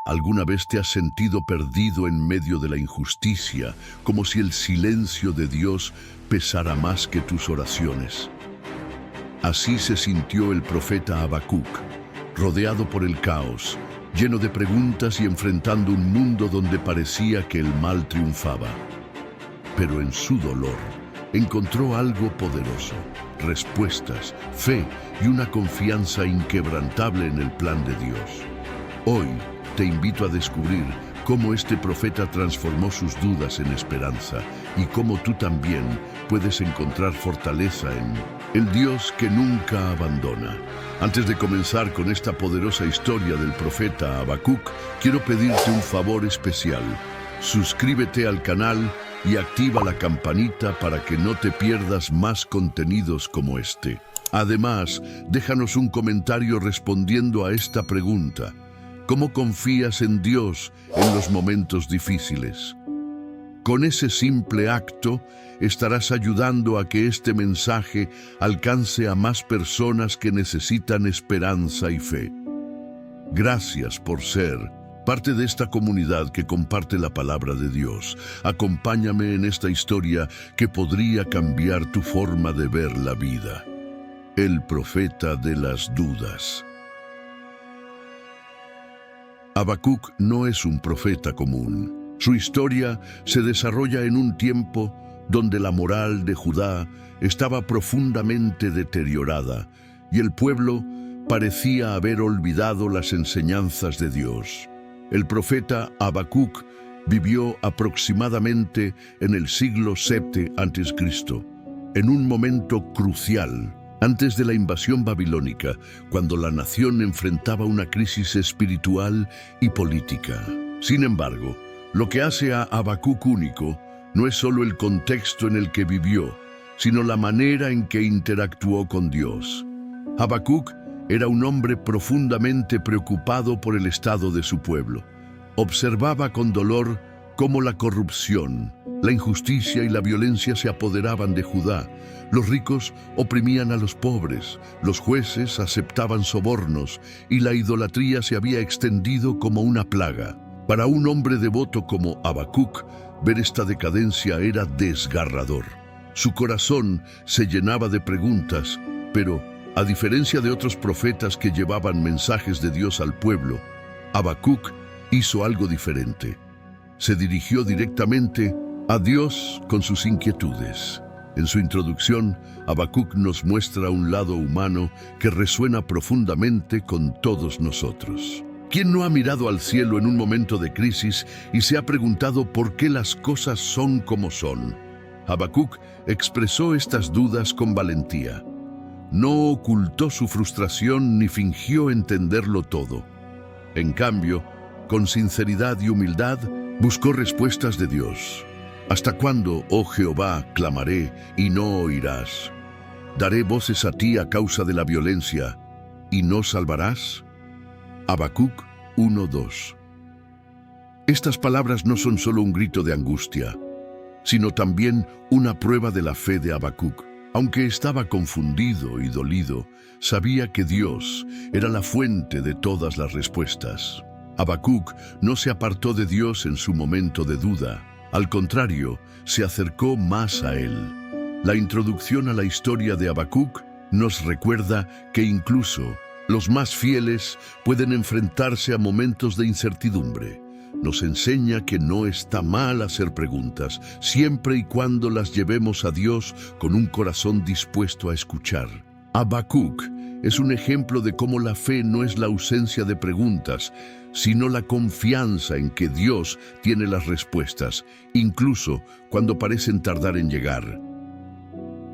¿Alguna vez te has sentido perdido en medio de la injusticia, como si el silencio de Dios pesara más que tus oraciones? Así se sintió el profeta Habacuc, rodeado por el caos, lleno de preguntas y enfrentando un mundo donde parecía que el mal triunfaba. Pero en su dolor encontró algo poderoso: respuestas, fe y una confianza inquebrantable en el plan de Dios. Hoy te invito a descubrir cómo este profeta transformó sus dudas en esperanza y cómo tú también puedes encontrar fortaleza en el Dios que nunca abandona. Antes de comenzar con esta poderosa historia del profeta Habacuc, quiero pedirte un favor especial. Suscríbete al canal y activa la campanita para que no te pierdas más contenidos como este. Además, déjanos un comentario respondiendo a esta pregunta: ¿cómo confías en Dios en los momentos difíciles? Con ese simple acto, estarás ayudando a que este mensaje alcance a más personas que necesitan esperanza y fe. Gracias por ser parte de esta comunidad que comparte la palabra de Dios. Acompáñame en esta historia que podría cambiar tu forma de ver la vida. El profeta de las dudas. Habacuc no es un profeta común. Su historia se desarrolla en un tiempo donde la moral de Judá estaba profundamente deteriorada y el pueblo parecía haber olvidado las enseñanzas de Dios. El profeta Habacuc vivió aproximadamente en el siglo VII a.C., en un momento crucial, antes de la invasión babilónica, cuando la nación enfrentaba una crisis espiritual y política. Sin embargo, lo que hace a Habacuc único no es solo el contexto en el que vivió, sino la manera en que interactuó con Dios. Habacuc era un hombre profundamente preocupado por el estado de su pueblo. Observaba con dolor cómo la corrupción, la injusticia y la violencia se apoderaban de Judá. Los ricos oprimían a los pobres, los jueces aceptaban sobornos y la idolatría se había extendido como una plaga. Para un hombre devoto como Habacuc, ver esta decadencia era desgarrador. Su corazón se llenaba de preguntas, pero a diferencia de otros profetas que llevaban mensajes de Dios al pueblo, Habacuc hizo algo diferente. Se dirigió directamente a Dios con sus inquietudes. En su introducción, Habacuc nos muestra un lado humano que resuena profundamente con todos nosotros. ¿Quién no ha mirado al cielo en un momento de crisis y se ha preguntado por qué las cosas son como son? Habacuc expresó estas dudas con valentía. No ocultó su frustración ni fingió entenderlo todo. En cambio, con sinceridad y humildad, buscó respuestas de Dios. ¿Hasta cuándo, oh Jehová, clamaré y no oirás? ¿Daré voces a ti a causa de la violencia y no salvarás? Habacuc 1:2. Estas palabras no son solo un grito de angustia, sino también una prueba de la fe de Habacuc. Aunque estaba confundido y dolido, sabía que Dios era la fuente de todas las respuestas. Habacuc no se apartó de Dios en su momento de duda. Al contrario, se acercó más a Él. La introducción a la historia de Habacuc nos recuerda que incluso los más fieles pueden enfrentarse a momentos de incertidumbre. Nos enseña que no está mal hacer preguntas, siempre y cuando las llevemos a Dios con un corazón dispuesto a escuchar. Habacuc es un ejemplo de cómo la fe no es la ausencia de preguntas, sino la confianza en que Dios tiene las respuestas, incluso cuando parecen tardar en llegar.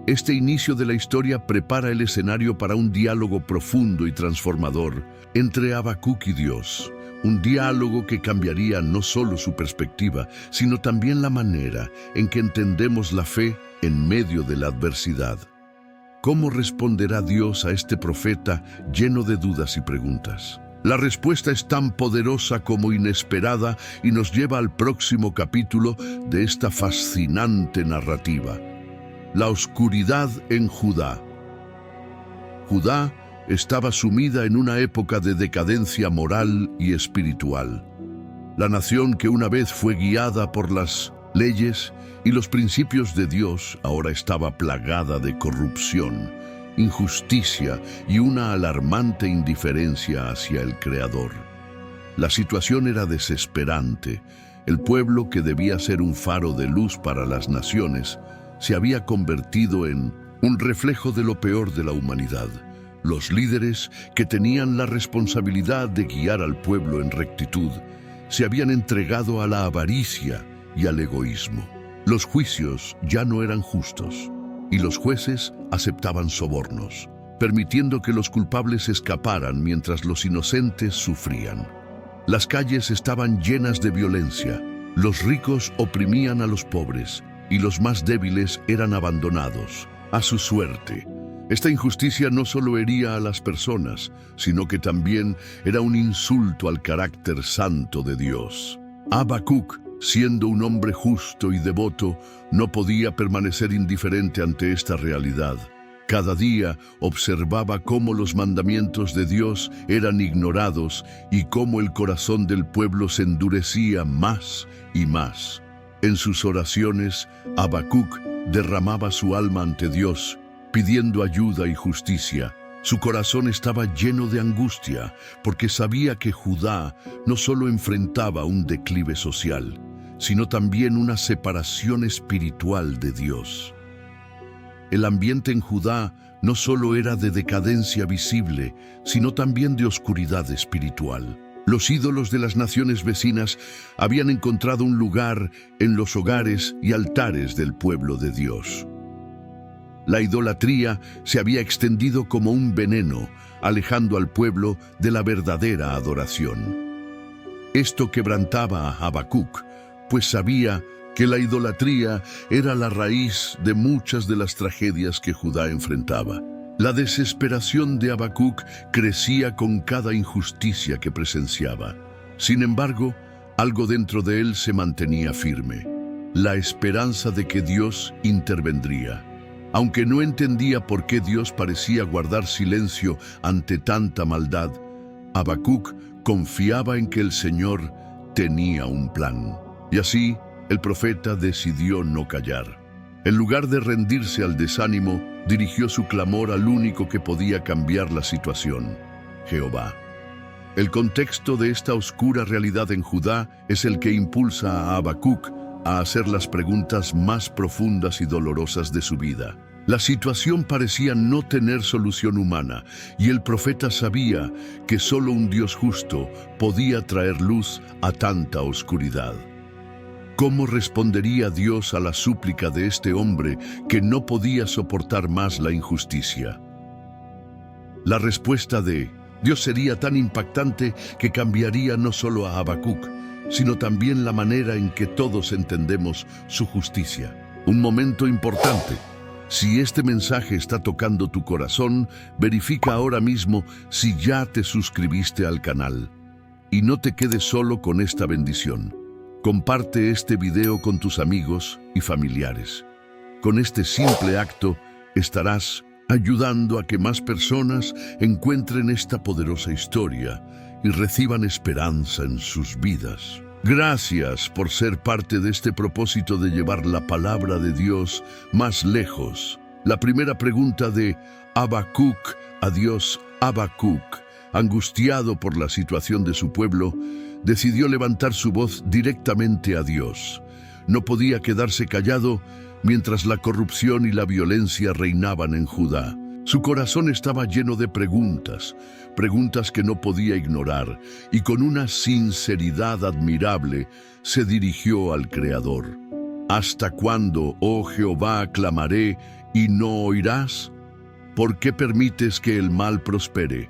Este inicio de la historia prepara el escenario para un diálogo profundo y transformador entre Habacuc y Dios. Un diálogo que cambiaría no solo su perspectiva, sino también la manera en que entendemos la fe en medio de la adversidad. ¿Cómo responderá Dios a este profeta lleno de dudas y preguntas? La respuesta es tan poderosa como inesperada y nos lleva al próximo capítulo de esta fascinante narrativa. La oscuridad en Judá. Judá estaba sumida en una época de decadencia moral y espiritual. La nación que una vez fue guiada por las leyes y los principios de Dios ahora estaba plagada de corrupción, injusticia y una alarmante indiferencia hacia el Creador. La situación era desesperante. El pueblo, que debía ser un faro de luz para las naciones, se había convertido en un reflejo de lo peor de la humanidad. Los líderes, que tenían la responsabilidad de guiar al pueblo en rectitud, se habían entregado a la avaricia y al egoísmo. Los juicios ya no eran justos, y los jueces aceptaban sobornos, permitiendo que los culpables escaparan mientras los inocentes sufrían. Las calles estaban llenas de violencia, los ricos oprimían a los pobres, y los más débiles eran abandonados a su suerte. Esta injusticia no solo hería a las personas, sino que también era un insulto al carácter santo de Dios. Habacuc, siendo un hombre justo y devoto, no podía permanecer indiferente ante esta realidad. Cada día observaba cómo los mandamientos de Dios eran ignorados y cómo el corazón del pueblo se endurecía más y más. En sus oraciones, Habacuc derramaba su alma ante Dios, pidiendo ayuda y justicia. Su corazón estaba lleno de angustia, porque sabía que Judá no solo enfrentaba un declive social, sino también una separación espiritual de Dios. El ambiente en Judá no solo era de decadencia visible, sino también de oscuridad espiritual. Los ídolos de las naciones vecinas habían encontrado un lugar en los hogares y altares del pueblo de Dios. La idolatría se había extendido como un veneno, alejando al pueblo de la verdadera adoración. Esto quebrantaba a Habacuc, pues sabía que la idolatría era la raíz de muchas de las tragedias que Judá enfrentaba. La desesperación de Habacuc crecía con cada injusticia que presenciaba. Sin embargo, algo dentro de él se mantenía firme: la esperanza de que Dios intervendría. Aunque no entendía por qué Dios parecía guardar silencio ante tanta maldad, Habacuc confiaba en que el Señor tenía un plan. Y así, el profeta decidió no callar. En lugar de rendirse al desánimo, dirigió su clamor al único que podía cambiar la situación: Jehová. El contexto de esta oscura realidad en Judá es el que impulsa a Habacuc a hacer las preguntas más profundas y dolorosas de su vida. La situación parecía no tener solución humana, y el profeta sabía que solo un Dios justo podía traer luz a tanta oscuridad. ¿Cómo respondería Dios a la súplica de este hombre que no podía soportar más la injusticia? La respuesta de Dios sería tan impactante que cambiaría no solo a Habacuc, sino también la manera en que todos entendemos su justicia. Un momento importante. Si este mensaje está tocando tu corazón, verifica ahora mismo si ya te suscribiste al canal. Y no te quedes solo con esta bendición. Comparte este video con tus amigos y familiares. Con este simple acto estarás ayudando a que más personas encuentren esta poderosa historia y reciban esperanza en sus vidas. Gracias por ser parte de este propósito de llevar la palabra de Dios más lejos. La primera pregunta de Habacuc a Dios. Habacuc, angustiado por la situación de su pueblo, decidió levantar su voz directamente a Dios. No podía quedarse callado mientras la corrupción y la violencia reinaban en Judá. Su corazón estaba lleno de preguntas que no podía ignorar, y con una sinceridad admirable se dirigió al Creador. ¿Hasta cuándo, oh Jehová, clamaré y no oirás? ¿Por qué permites que el mal prospere?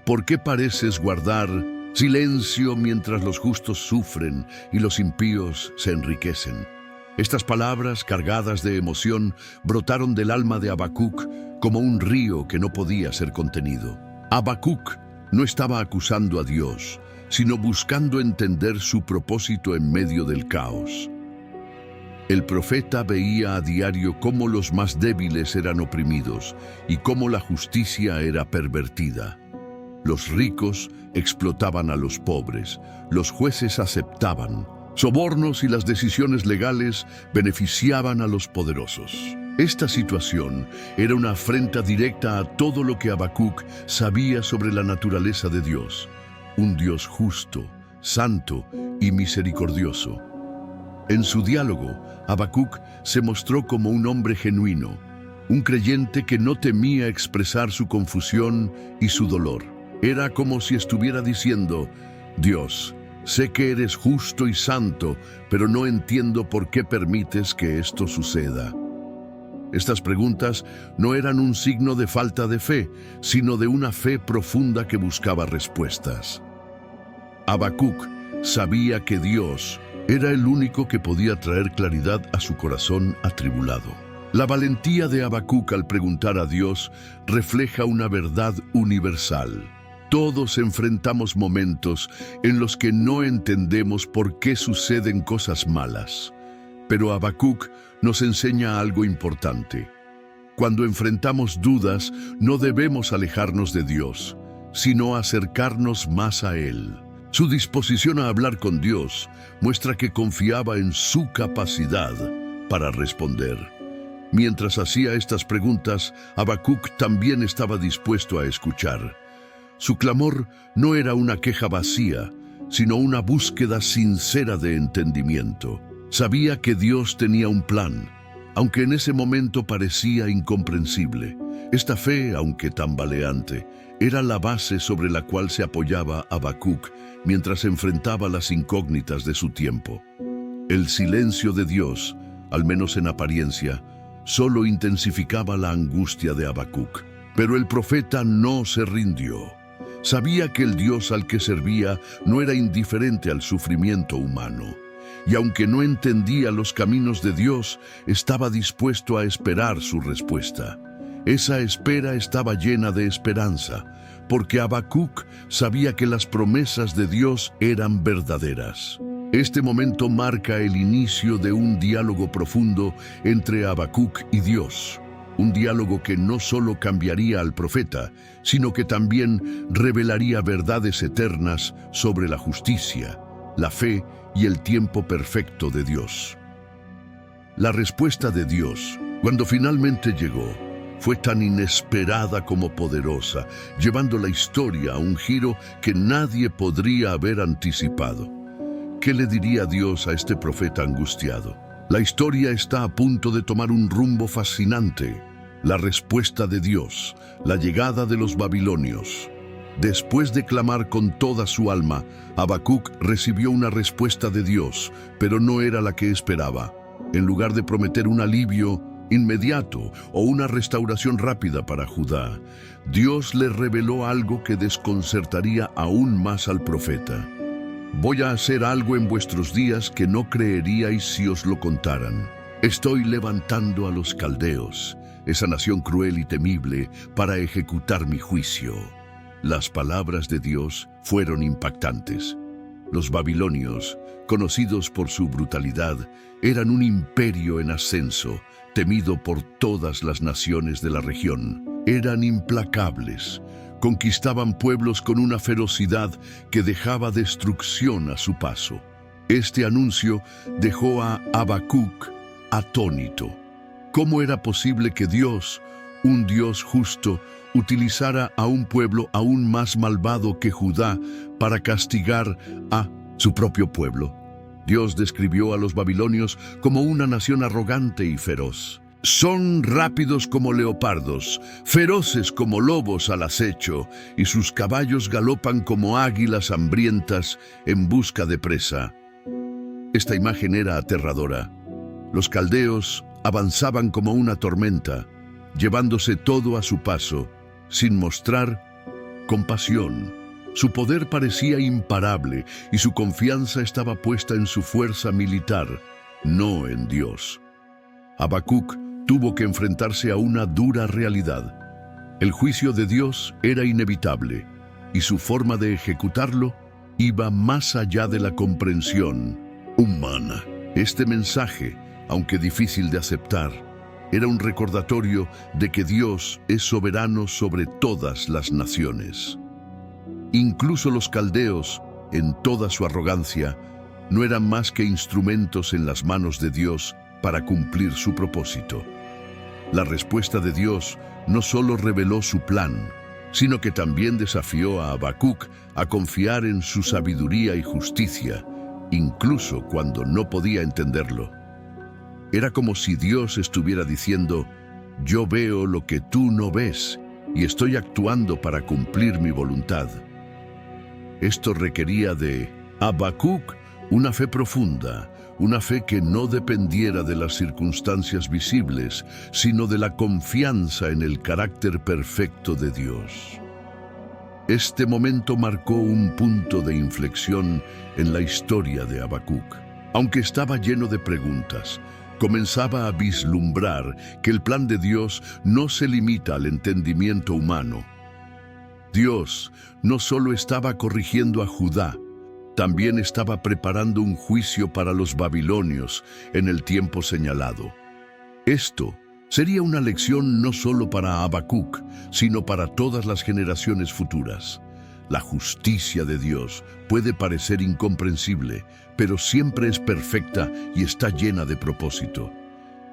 ¿Por qué pareces guardar silencio mientras los justos sufren y los impíos se enriquecen? Estas palabras, cargadas de emoción, brotaron del alma de Habacuc como un río que no podía ser contenido. Habacuc no estaba acusando a Dios, sino buscando entender su propósito en medio del caos. El profeta veía a diario cómo los más débiles eran oprimidos y cómo la justicia era pervertida. Los ricos explotaban a los pobres, los jueces aceptaban sobornos y las decisiones legales beneficiaban a los poderosos. Esta situación era una afrenta directa a todo lo que Habacuc sabía sobre la naturaleza de Dios, un Dios justo, santo y misericordioso. En su diálogo, Habacuc se mostró como un hombre genuino, un creyente que no temía expresar su confusión y su dolor. Era como si estuviera diciendo: Dios, sé que eres justo y santo, pero no entiendo por qué permites que esto suceda. Estas preguntas no eran un signo de falta de fe, sino de una fe profunda que buscaba respuestas. Habacuc sabía que Dios era el único que podía traer claridad a su corazón atribulado. La valentía de Habacuc al preguntar a Dios refleja una verdad universal. Todos enfrentamos momentos en los que no entendemos por qué suceden cosas malas. Pero Habacuc nos enseña algo importante. Cuando enfrentamos dudas, no debemos alejarnos de Dios, sino acercarnos más a Él. Su disposición a hablar con Dios muestra que confiaba en su capacidad para responder. Mientras hacía estas preguntas, Habacuc también estaba dispuesto a escuchar. Su clamor no era una queja vacía, sino una búsqueda sincera de entendimiento. Sabía que Dios tenía un plan, aunque en ese momento parecía incomprensible. Esta fe, aunque tambaleante, era la base sobre la cual se apoyaba Habacuc mientras enfrentaba las incógnitas de su tiempo. El silencio de Dios, al menos en apariencia, solo intensificaba la angustia de Habacuc. Pero el profeta no se rindió. Sabía que el Dios al que servía no era indiferente al sufrimiento humano. Y aunque no entendía los caminos de Dios, estaba dispuesto a esperar su respuesta. Esa espera estaba llena de esperanza, porque Habacuc sabía que las promesas de Dios eran verdaderas. Este momento marca el inicio de un diálogo profundo entre Habacuc y Dios. Un diálogo que no solo cambiaría al profeta, sino que también revelaría verdades eternas sobre la justicia, la fe y el tiempo perfecto de Dios. La respuesta de Dios, cuando finalmente llegó, fue tan inesperada como poderosa, llevando la historia a un giro que nadie podría haber anticipado. ¿Qué le diría Dios a este profeta angustiado? La historia está a punto de tomar un rumbo fascinante. La respuesta de Dios, la llegada de los babilonios. Después de clamar con toda su alma, Habacuc recibió una respuesta de Dios, pero no era la que esperaba. En lugar de prometer un alivio inmediato o una restauración rápida para Judá, Dios le reveló algo que desconcertaría aún más al profeta. Voy a hacer algo en vuestros días que no creeríais si os lo contaran. Estoy levantando a los caldeos, esa nación cruel y temible, para ejecutar mi juicio. Las palabras de Dios fueron impactantes. Los babilonios, conocidos por su brutalidad, eran un imperio en ascenso, temido por todas las naciones de la región. Eran implacables. Conquistaban pueblos con una ferocidad que dejaba destrucción a su paso. Este anuncio dejó a Habacuc atónito. ¿Cómo era posible que Dios, un Dios justo, utilizara a un pueblo aún más malvado que Judá para castigar a su propio pueblo? Dios describió a los babilonios como una nación arrogante y feroz. Son rápidos como leopardos, feroces como lobos al acecho, y sus caballos galopan como águilas hambrientas en busca de presa. Esta imagen era aterradora. Los caldeos avanzaban como una tormenta, llevándose todo a su paso, sin mostrar compasión. Su poder parecía imparable y su confianza estaba puesta en su fuerza militar, no en Dios. Habacuc tuvo que enfrentarse a una dura realidad. El juicio de Dios era inevitable y su forma de ejecutarlo iba más allá de la comprensión humana. Este mensaje, aunque difícil de aceptar, era un recordatorio de que Dios es soberano sobre todas las naciones. Incluso los caldeos, en toda su arrogancia, no eran más que instrumentos en las manos de Dios para cumplir su propósito. La respuesta de Dios no solo reveló su plan, sino que también desafió a Habacuc a confiar en su sabiduría y justicia, incluso cuando no podía entenderlo. Era como si Dios estuviera diciendo: yo veo lo que tú no ves y estoy actuando para cumplir mi voluntad. Esto requería de Habacuc una fe profunda, una fe que no dependiera de las circunstancias visibles, sino de la confianza en el carácter perfecto de Dios. Este momento marcó un punto de inflexión en la historia de Habacuc. Aunque estaba lleno de preguntas, comenzaba a vislumbrar que el plan de Dios no se limita al entendimiento humano. Dios no solo estaba corrigiendo a Judá, también estaba preparando un juicio para los babilonios en el tiempo señalado. Esto sería una lección no solo para Habacuc, sino para todas las generaciones futuras. La justicia de Dios puede parecer incomprensible, pero siempre es perfecta y está llena de propósito.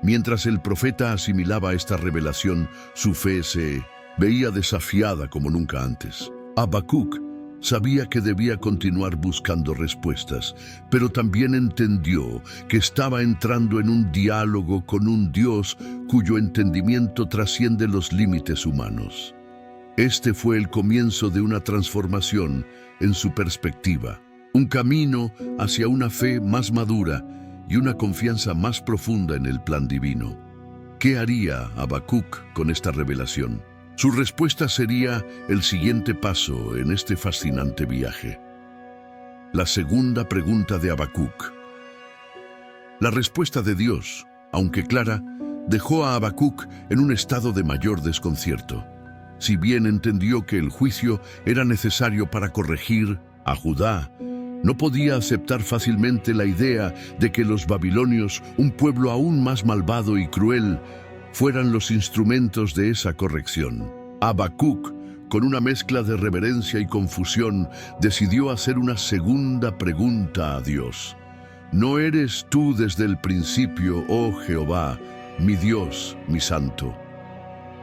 Mientras el profeta asimilaba esta revelación, su fe se veía desafiada como nunca antes. Habacuc sabía que debía continuar buscando respuestas, pero también entendió que estaba entrando en un diálogo con un Dios cuyo entendimiento trasciende los límites humanos. Este fue el comienzo de una transformación en su perspectiva, un camino hacia una fe más madura y una confianza más profunda en el plan divino. ¿Qué haría Habacuc con esta revelación? Su respuesta sería el siguiente paso en este fascinante viaje. La segunda pregunta de Habacuc. La respuesta de Dios, aunque clara, dejó a Habacuc en un estado de mayor desconcierto. Si bien entendió que el juicio era necesario para corregir a Judá, no podía aceptar fácilmente la idea de que los babilonios, un pueblo aún más malvado y cruel, fueran los instrumentos de esa corrección. Habacuc, con una mezcla de reverencia y confusión, decidió hacer una segunda pregunta a Dios. ¿No eres tú desde el principio, oh Jehová, mi Dios, mi Santo?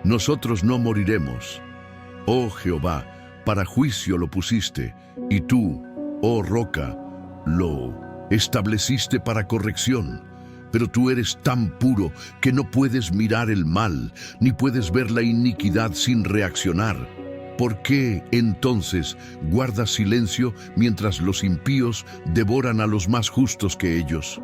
Nosotros no moriremos. Oh Jehová, para juicio lo pusiste, y tú, oh roca, lo estableciste para corrección. Pero tú eres tan puro que no puedes mirar el mal, ni puedes ver la iniquidad sin reaccionar. ¿Por qué, entonces, guardas silencio mientras los impíos devoran a los más justos que ellos?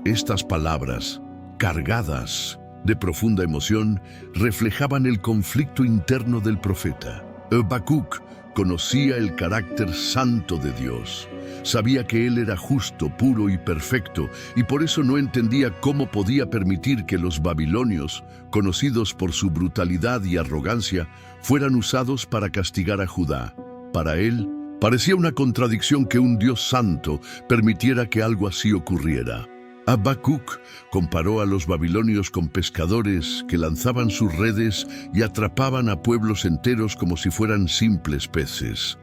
Estas palabras, cargadas de profunda emoción, reflejaban el conflicto interno del profeta. Habacuc conocía el carácter santo de Dios. Sabía que Él era justo, puro y perfecto, y por eso no entendía cómo podía permitir que los babilonios, conocidos por su brutalidad y arrogancia, fueran usados para castigar a Judá. Para él, parecía una contradicción que un Dios santo permitiera que algo así ocurriera. Habacuc comparó a los babilonios con pescadores que lanzaban sus redes y atrapaban a pueblos enteros como si fueran simples peces.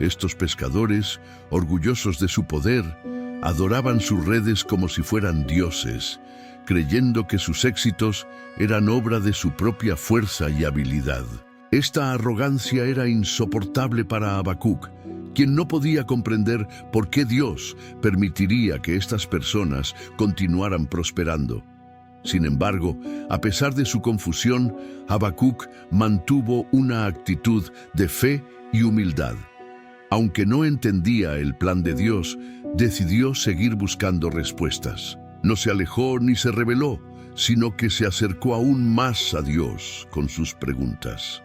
Estos pescadores, orgullosos de su poder, adoraban sus redes como si fueran dioses, creyendo que sus éxitos eran obra de su propia fuerza y habilidad. Esta arrogancia era insoportable para Habacuc, quien no podía comprender por qué Dios permitiría que estas personas continuaran prosperando. Sin embargo, a pesar de su confusión, Habacuc mantuvo una actitud de fe y humildad. Aunque no entendía el plan de Dios, decidió seguir buscando respuestas. No se alejó ni se rebeló, sino que se acercó aún más a Dios con sus preguntas.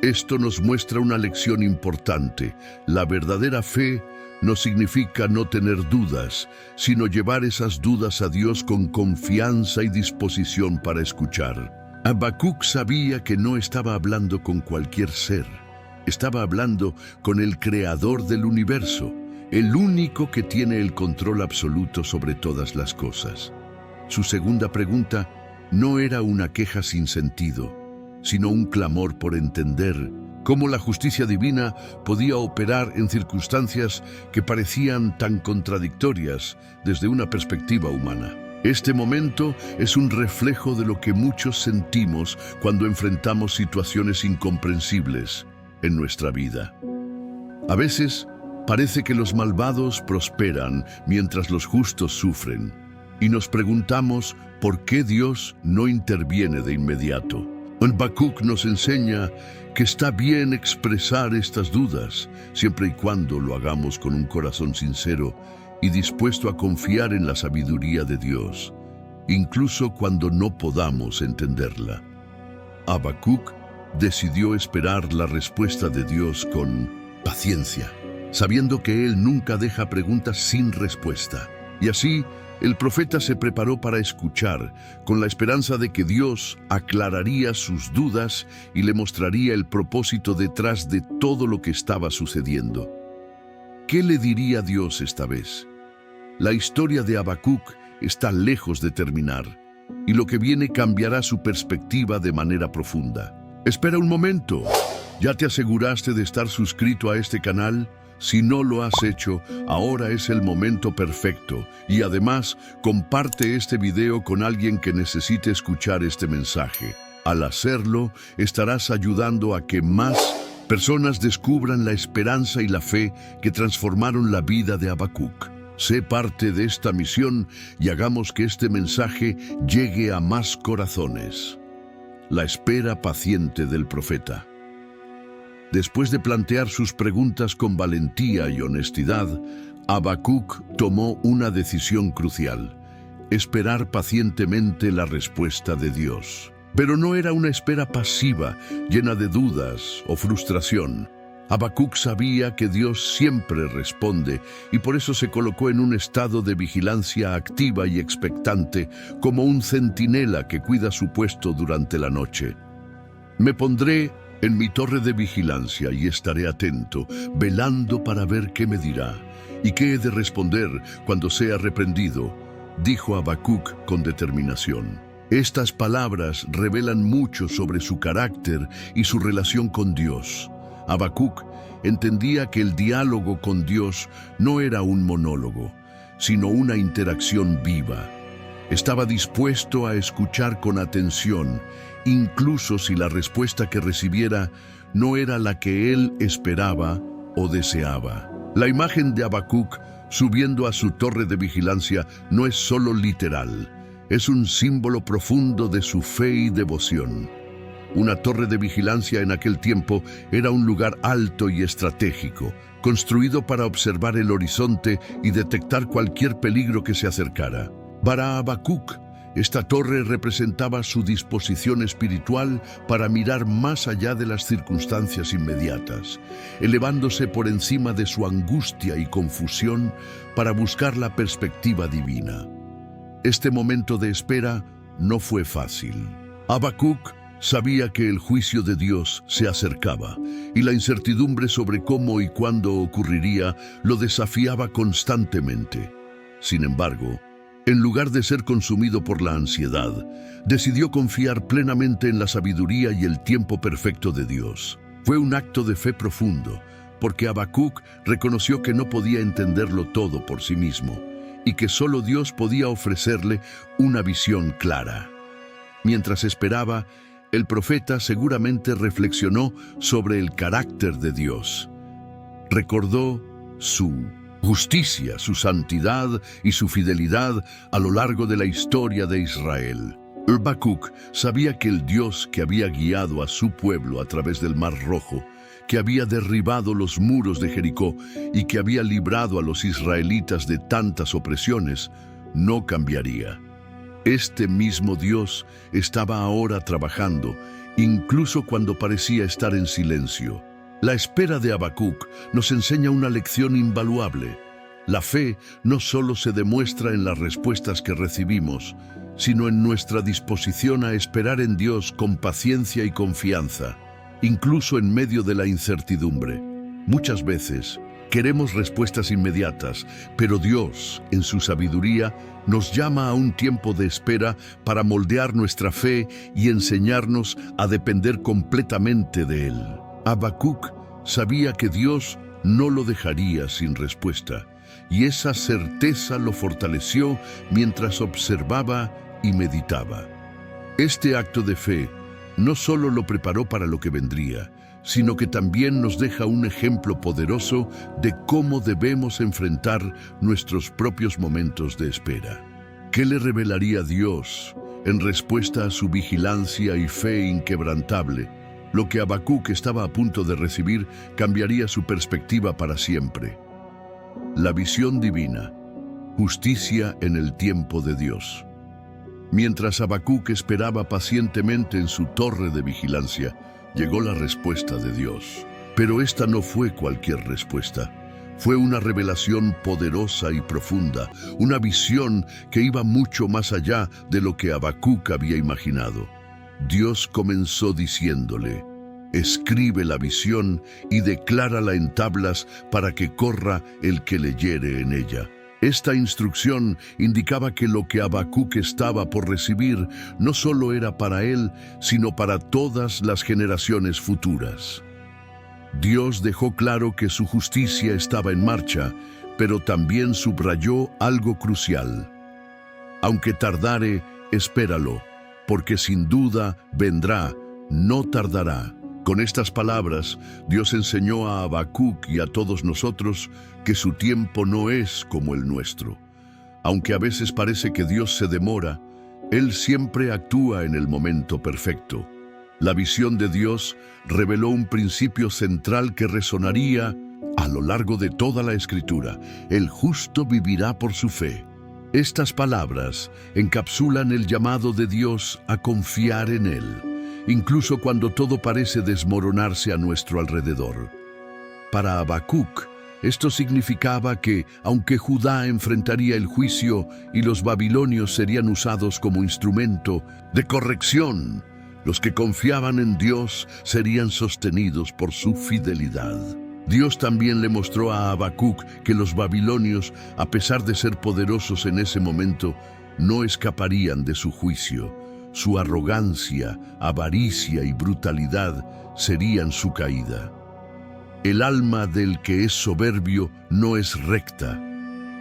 Esto nos muestra una lección importante. La verdadera fe no significa no tener dudas, sino llevar esas dudas a Dios con confianza y disposición para escuchar. Habacuc sabía que no estaba hablando con cualquier ser. Estaba hablando con el Creador del universo, el único que tiene el control absoluto sobre todas las cosas. Su segunda pregunta no era una queja sin sentido. sino un clamor por entender cómo la justicia divina podía operar en circunstancias que parecían tan contradictorias desde una perspectiva humana. Este momento es un reflejo de lo que muchos sentimos cuando enfrentamos situaciones incomprensibles en nuestra vida. A veces parece que los malvados prosperan mientras los justos sufren, y nos preguntamos por qué Dios no interviene de inmediato. Habacuc nos enseña que está bien expresar estas dudas, siempre y cuando lo hagamos con un corazón sincero y dispuesto a confiar en la sabiduría de Dios, incluso cuando no podamos entenderla. Habacuc decidió esperar la respuesta de Dios con paciencia, sabiendo que Él nunca deja preguntas sin respuesta. Y así, el profeta se preparó para escuchar, con la esperanza de que Dios aclararía sus dudas y le mostraría el propósito detrás de todo lo que estaba sucediendo. ¿Qué le diría Dios esta vez? La historia de Habacuc está lejos de terminar, y lo que viene cambiará su perspectiva de manera profunda. Espera un momento. ¿Ya te aseguraste de estar suscrito a este canal? Si no lo has hecho, ahora es el momento perfecto. Y además, comparte este video con alguien que necesite escuchar este mensaje. Al hacerlo, estarás ayudando a que más personas descubran la esperanza y la fe que transformaron la vida de Habacuc. Sé parte de esta misión y hagamos que este mensaje llegue a más corazones. La espera paciente del profeta. Después de plantear sus preguntas con valentía y honestidad, Habacuc tomó una decisión crucial: esperar pacientemente la respuesta de Dios. Pero no era una espera pasiva, llena de dudas o frustración. Habacuc sabía que Dios siempre responde y por eso se colocó en un estado de vigilancia activa y expectante, como un centinela que cuida su puesto durante la noche. Me pondré en mi torre de vigilancia y estaré atento, velando para ver qué me dirá y qué he de responder cuando sea reprendido, dijo Habacuc con determinación. Estas palabras revelan mucho sobre su carácter y su relación con Dios. Habacuc entendía que el diálogo con Dios no era un monólogo, sino una interacción viva. Estaba dispuesto a escuchar con atención, incluso si la respuesta que recibiera no era la que él esperaba o deseaba. La imagen de Habacuc subiendo a su torre de vigilancia no es solo literal, es un símbolo profundo de su fe y devoción. Una torre de vigilancia en aquel tiempo era un lugar alto y estratégico, construido para observar el horizonte y detectar cualquier peligro que se acercara. Para Habacuc, esta torre representaba su disposición espiritual para mirar más allá de las circunstancias inmediatas, elevándose por encima de su angustia y confusión para buscar la perspectiva divina. Este momento de espera no fue fácil. Habacuc sabía que el juicio de Dios se acercaba y la incertidumbre sobre cómo y cuándo ocurriría lo desafiaba constantemente. Sin embargo, en lugar de ser consumido por la ansiedad, decidió confiar plenamente en la sabiduría y el tiempo perfecto de Dios. Fue un acto de fe profundo, porque Habacuc reconoció que no podía entenderlo todo por sí mismo y que solo Dios podía ofrecerle una visión clara. Mientras esperaba, el profeta seguramente reflexionó sobre el carácter de Dios. Recordó su justicia, su santidad y su fidelidad a lo largo de la historia de Israel. Habacuc sabía que el Dios que había guiado a su pueblo a través del Mar Rojo, que había derribado los muros de Jericó y que había librado a los israelitas de tantas opresiones, no cambiaría. Este mismo Dios estaba ahora trabajando, incluso cuando parecía estar en silencio. La espera de Habacuc nos enseña una lección invaluable. La fe no solo se demuestra en las respuestas que recibimos, sino en nuestra disposición a esperar en Dios con paciencia y confianza, incluso en medio de la incertidumbre. Muchas veces, Queremos respuestas inmediatas, pero Dios, en su sabiduría, nos llama a un tiempo de espera para moldear nuestra fe y enseñarnos a depender completamente de Él. Habacuc sabía que Dios no lo dejaría sin respuesta, y esa certeza lo fortaleció mientras observaba y meditaba. Este acto de fe no solo lo preparó para lo que vendría, sino que también nos deja un ejemplo poderoso de cómo debemos enfrentar nuestros propios momentos de espera. ¿Qué le revelaría Dios en respuesta a su vigilancia y fe inquebrantable? Lo que Habacuc estaba a punto de recibir cambiaría su perspectiva para siempre. La visión divina, justicia en el tiempo de Dios. Mientras Habacuc esperaba pacientemente en su torre de vigilancia, llegó la respuesta de Dios. Pero esta no fue cualquier respuesta. Fue una revelación poderosa y profunda, una visión que iba mucho más allá de lo que Habacuc había imaginado. Dios comenzó diciéndole: escribe la visión y declárala en tablas para que corra el que leyere en ella. Esta instrucción indicaba que lo que Habacuc estaba por recibir no solo era para él, sino para todas las generaciones futuras. Dios dejó claro que su justicia estaba en marcha, pero también subrayó algo crucial. Aunque tardare, espéralo, porque sin duda vendrá, no tardará. Con estas palabras, Dios enseñó a Habacuc y a todos nosotros que su tiempo no es como el nuestro. Aunque a veces parece que Dios se demora, Él siempre actúa en el momento perfecto. La visión de Dios reveló un principio central que resonaría a lo largo de toda la Escritura: el justo vivirá por su fe. Estas palabras encapsulan el llamado de Dios a confiar en Él, incluso cuando todo parece desmoronarse a nuestro alrededor. Para Habacuc, esto significaba que, aunque Judá enfrentaría el juicio y los babilonios serían usados como instrumento de corrección, los que confiaban en Dios serían sostenidos por su fidelidad. Dios también le mostró a Habacuc que los babilonios, a pesar de ser poderosos en ese momento, no escaparían de su juicio. Su arrogancia, avaricia y brutalidad serían su caída. El alma del que es soberbio no es recta,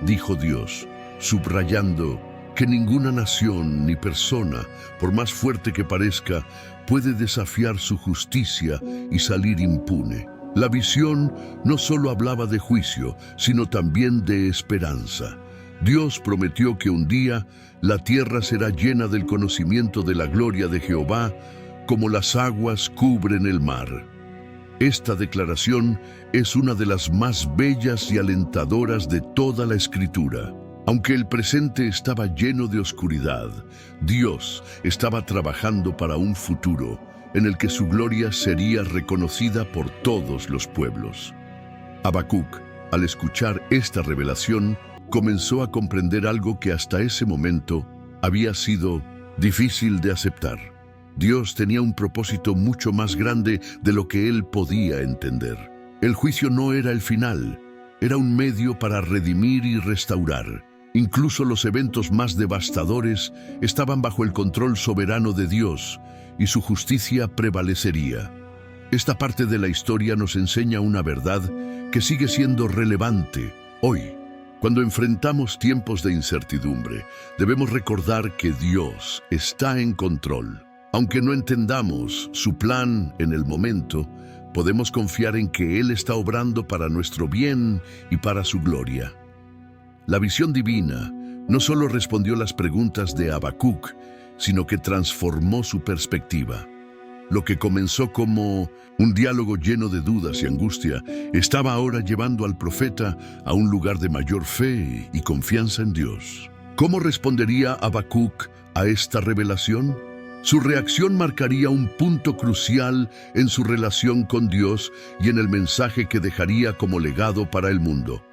dijo Dios, subrayando que ninguna nación ni persona, por más fuerte que parezca, puede desafiar su justicia y salir impune. La visión no solo hablaba de juicio, sino también de esperanza. Dios prometió que un día la tierra será llena del conocimiento de la gloria de Jehová, como las aguas cubren el mar. Esta declaración es una de las más bellas y alentadoras de toda la Escritura. Aunque el presente estaba lleno de oscuridad, Dios estaba trabajando para un futuro en el que su gloria sería reconocida por todos los pueblos. Habacuc, al escuchar esta revelación, comenzó a comprender algo que hasta ese momento había sido difícil de aceptar. Dios tenía un propósito mucho más grande de lo que él podía entender. El juicio no era el final, era un medio para redimir y restaurar. Incluso los eventos más devastadores estaban bajo el control soberano de Dios, y su justicia prevalecería. Esta parte de la historia nos enseña una verdad que sigue siendo relevante hoy. Cuando enfrentamos tiempos de incertidumbre, debemos recordar que Dios está en control. Aunque no entendamos su plan en el momento, podemos confiar en que Él está obrando para nuestro bien y para su gloria. La visión divina no solo respondió las preguntas de Habacuc, sino que transformó su perspectiva. Lo que comenzó como un diálogo lleno de dudas y angustia, estaba ahora llevando al profeta a un lugar de mayor fe y confianza en Dios. ¿Cómo respondería Habacuc a esta revelación? Su reacción marcaría un punto crucial en su relación con Dios y en el mensaje que dejaría como legado para el mundo.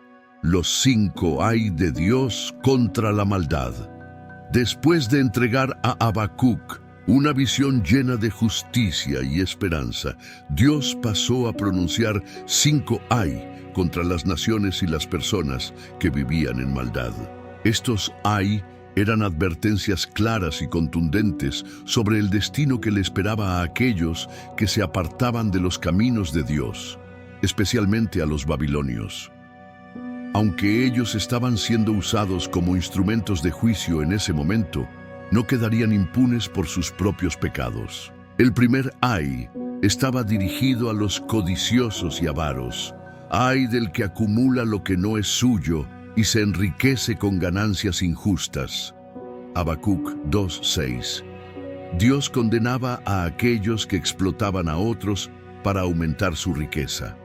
Los 5 ay de Dios contra la maldad. Después de entregar a Habacuc una visión llena de justicia y esperanza, Dios pasó a pronunciar 5 ay contra las naciones y las personas que vivían en maldad. Estos ay eran advertencias claras y contundentes sobre el destino que le esperaba a aquellos que se apartaban de los caminos de Dios, especialmente a los babilonios. Aunque ellos estaban siendo usados como instrumentos de juicio en ese momento, no quedarían impunes por sus propios pecados. El primer ay estaba dirigido a los codiciosos y avaros. Ay del que acumula lo que no es suyo y se enriquece con ganancias injustas. Habacuc 2:6. Dios condenaba a aquellos que explotaban a otros para aumentar su riqueza.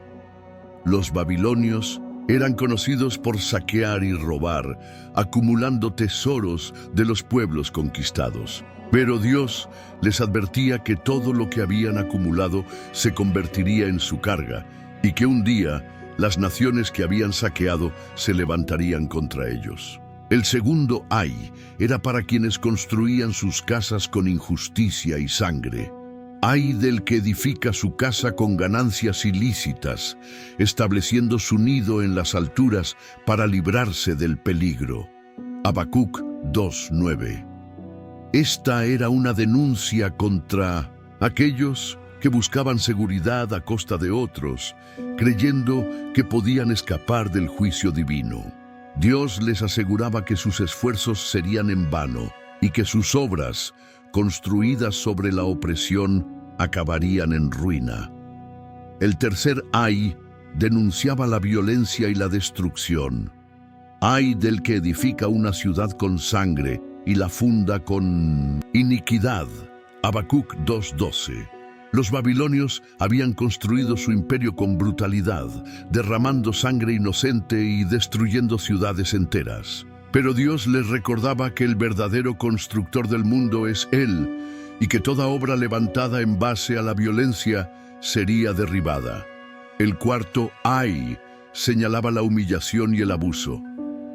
Los babilonios eran conocidos por saquear y robar, acumulando tesoros de los pueblos conquistados. Pero Dios les advertía que todo lo que habían acumulado se convertiría en su carga y que un día las naciones que habían saqueado se levantarían contra ellos. El segundo ay era para quienes construían sus casas con injusticia y sangre. Ay del que edifica su casa con ganancias ilícitas, estableciendo su nido en las alturas para librarse del peligro. Habacuc 2:9. Esta era una denuncia contra aquellos que buscaban seguridad a costa de otros, creyendo que podían escapar del juicio divino. Dios les aseguraba que sus esfuerzos serían en vano y que sus obras, construidas sobre la opresión, acabarían en ruina. El tercer ay denunciaba la violencia y la destrucción. Ay del que edifica una ciudad con sangre y la funda con iniquidad. Habacuc 2:12. Los babilonios habían construido su imperio con brutalidad, derramando sangre inocente y destruyendo ciudades enteras. Pero Dios les recordaba que el verdadero constructor del mundo es Él, y que toda obra levantada en base a la violencia sería derribada. El cuarto ay señalaba la humillación y el abuso.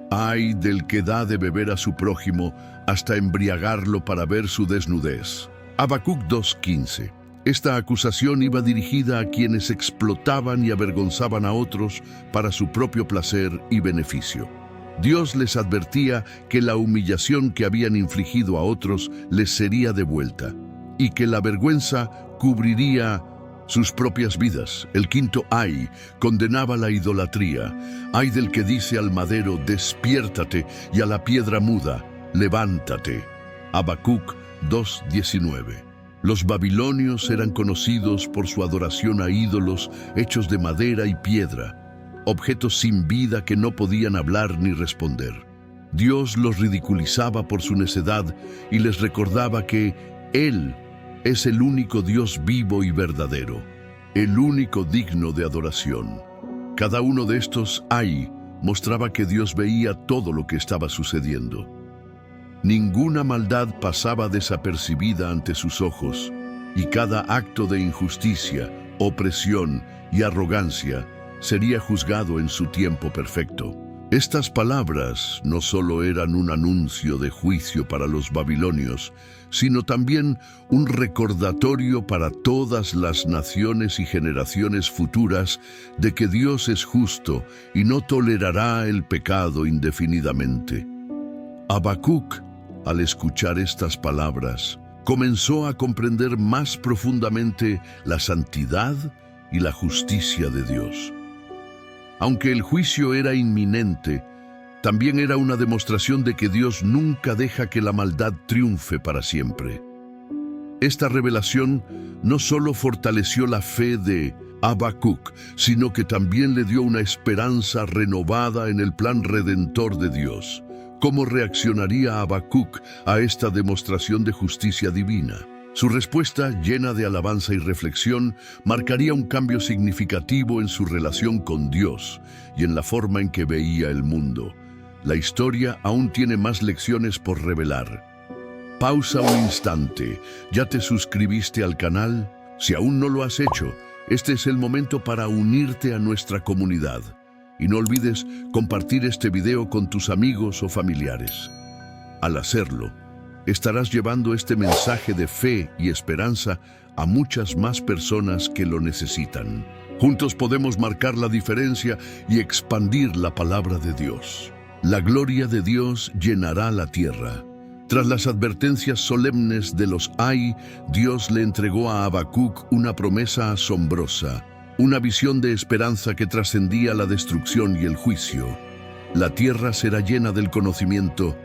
Ay del que da de beber a su prójimo hasta embriagarlo para ver su desnudez. Habacuc 2:15. Esta acusación iba dirigida a quienes explotaban y avergonzaban a otros para su propio placer y beneficio. Dios les advertía que la humillación que habían infligido a otros les sería devuelta y que la vergüenza cubriría sus propias vidas. El quinto ay condenaba la idolatría. Ay del que dice al madero, despiértate, y a la piedra muda, levántate. Habacuc 2:19. Los babilonios eran conocidos por su adoración a ídolos hechos de madera y piedra, objetos sin vida que no podían hablar ni responder. Dios los ridiculizaba por su necedad y les recordaba que Él es el único Dios vivo y verdadero, el único digno de adoración. Cada uno de estos ay mostraba que Dios veía todo lo que estaba sucediendo. Ninguna maldad pasaba desapercibida ante sus ojos, y cada acto de injusticia, opresión y arrogancia sería juzgado en su tiempo perfecto. Estas palabras no solo eran un anuncio de juicio para los babilonios, sino también un recordatorio para todas las naciones y generaciones futuras de que Dios es justo y no tolerará el pecado indefinidamente. Habacuc, al escuchar estas palabras, comenzó a comprender más profundamente la santidad y la justicia de Dios. Aunque el juicio era inminente, también era una demostración de que Dios nunca deja que la maldad triunfe para siempre. Esta revelación no solo fortaleció la fe de Habacuc, sino que también le dio una esperanza renovada en el plan redentor de Dios. ¿Cómo reaccionaría Habacuc a esta demostración de justicia divina? Su respuesta, llena de alabanza y reflexión, marcaría un cambio significativo en su relación con Dios y en la forma en que veía el mundo. La historia aún tiene más lecciones por revelar. Pausa un instante. ¿Ya te suscribiste al canal? Si aún no lo has hecho, este es el momento para unirte a nuestra comunidad. Y no olvides compartir este video con tus amigos o familiares. Al hacerlo, estarás llevando este mensaje de fe y esperanza a muchas más personas que lo necesitan. Juntos podemos marcar la diferencia y expandir la palabra de Dios. La gloria de Dios llenará la tierra. Tras las advertencias solemnes de los ay, Dios le entregó a Habacuc una promesa asombrosa, una visión de esperanza que trascendía la destrucción y el juicio. La tierra será llena del conocimiento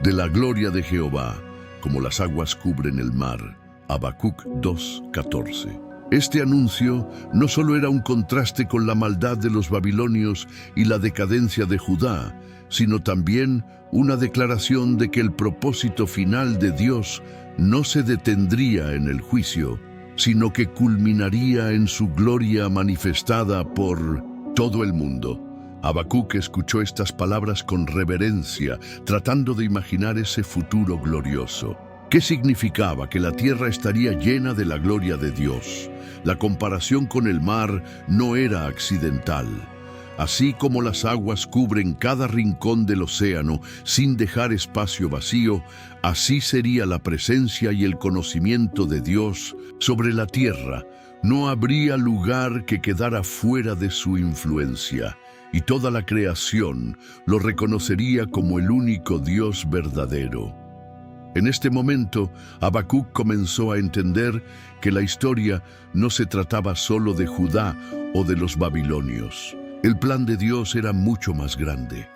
de la gloria de Jehová, como las aguas cubren el mar. Habacuc 2:14. Este anuncio no solo era un contraste con la maldad de los babilonios y la decadencia de Judá, sino también una declaración de que el propósito final de Dios no se detendría en el juicio, sino que culminaría en su gloria manifestada por todo el mundo. Habacuc escuchó estas palabras con reverencia, tratando de imaginar ese futuro glorioso. ¿Qué significaba que la tierra estaría llena de la gloria de Dios? La comparación con el mar no era accidental. Así como las aguas cubren cada rincón del océano sin dejar espacio vacío, así sería la presencia y el conocimiento de Dios sobre la tierra. No habría lugar que quedara fuera de su influencia, y toda la creación lo reconocería como el único Dios verdadero. En este momento, Habacuc comenzó a entender que la historia no se trataba solo de Judá o de los babilonios. El plan de Dios era mucho más grande.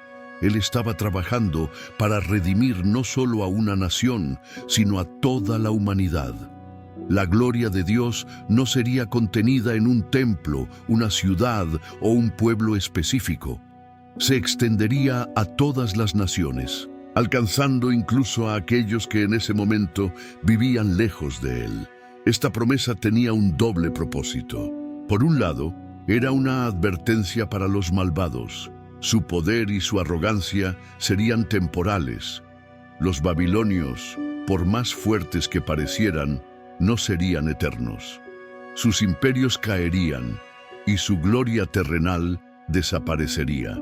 Él estaba trabajando para redimir no solo a una nación, sino a toda la humanidad. La gloria de Dios no sería contenida en un templo, una ciudad o un pueblo específico. Se extendería a todas las naciones, alcanzando incluso a aquellos que en ese momento vivían lejos de Él. Esta promesa tenía un doble propósito. Por un lado, era una advertencia para los malvados. Su poder y su arrogancia serían temporales. Los babilonios, por más fuertes que parecieran, no serían eternos. Sus imperios caerían y su gloria terrenal desaparecería.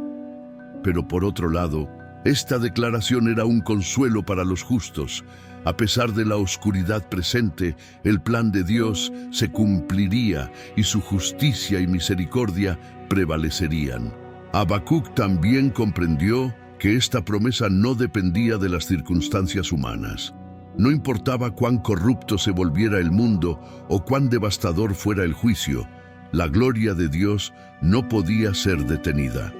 Pero por otro lado, esta declaración era un consuelo para los justos. A pesar de la oscuridad presente, el plan de Dios se cumpliría y su justicia y misericordia prevalecerían. Habacuc también comprendió que esta promesa no dependía de las circunstancias humanas. No importaba cuán corrupto se volviera el mundo o cuán devastador fuera el juicio, la gloria de Dios no podía ser detenida.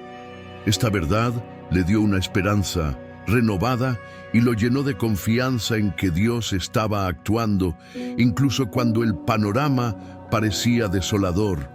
Esta verdad le dio una esperanza renovada y lo llenó de confianza en que Dios estaba actuando, incluso cuando el panorama parecía desolador.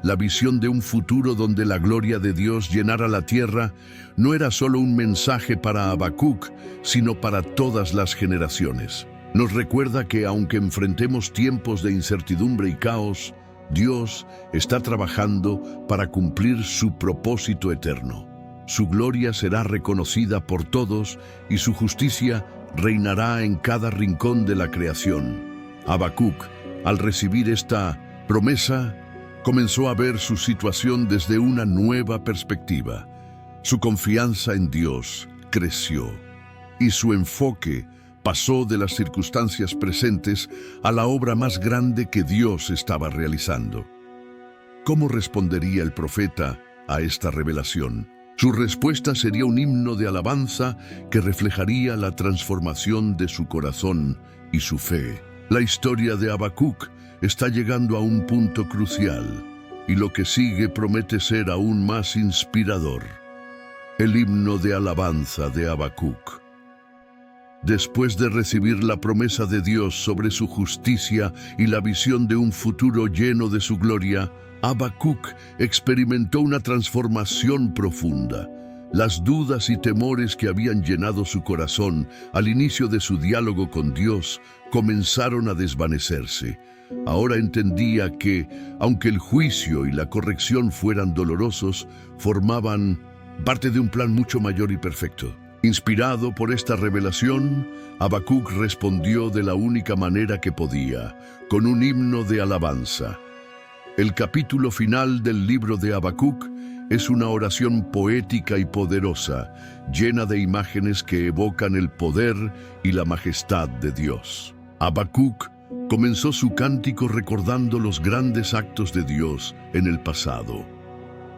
La visión de un futuro donde la gloria de Dios llenara la tierra no era solo un mensaje para Habacuc, sino para todas las generaciones. Nos recuerda que aunque enfrentemos tiempos de incertidumbre y caos, Dios está trabajando para cumplir su propósito eterno. Su gloria será reconocida por todos y su justicia reinará en cada rincón de la creación. Habacuc, al recibir esta promesa, comenzó a ver su situación desde una nueva perspectiva. Su confianza en Dios creció y su enfoque pasó de las circunstancias presentes a la obra más grande que Dios estaba realizando. ¿Cómo respondería el profeta a esta revelación? Su respuesta sería un himno de alabanza que reflejaría la transformación de su corazón y su fe. La historia de Habacuc está llegando a un punto crucial y lo que sigue promete ser aún más inspirador. El himno de alabanza de Habacuc. Después de recibir la promesa de Dios sobre su justicia y la visión de un futuro lleno de su gloria, Habacuc experimentó una transformación profunda. Las dudas y temores que habían llenado su corazón al inicio de su diálogo con Dios comenzaron a desvanecerse. Ahora entendía que, aunque el juicio y la corrección fueran dolorosos, formaban parte de un plan mucho mayor y perfecto. Inspirado por esta revelación, Habacuc respondió de la única manera que podía, con un himno de alabanza. El capítulo final del libro de Habacuc es una oración poética y poderosa, llena de imágenes que evocan el poder y la majestad de Dios. Habacuc Comenzó su cántico recordando los grandes actos de Dios en el pasado.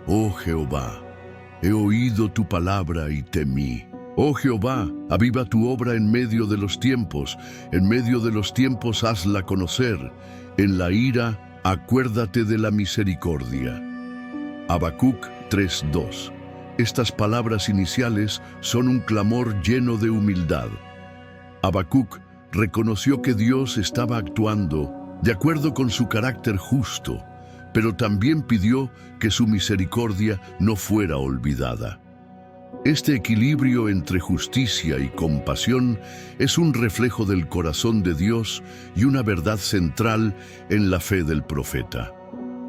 Oh Jehová, he oído tu palabra y temí. Oh Jehová, aviva tu obra en medio de los tiempos hazla conocer. En la ira, acuérdate de la misericordia. Habacuc 3:2. Estas palabras iniciales son un clamor lleno de humildad. Habacuc reconoció que Dios estaba actuando de acuerdo con su carácter justo, pero también pidió que su misericordia no fuera olvidada. Este equilibrio entre justicia y compasión es un reflejo del corazón de Dios y una verdad central en la fe del profeta.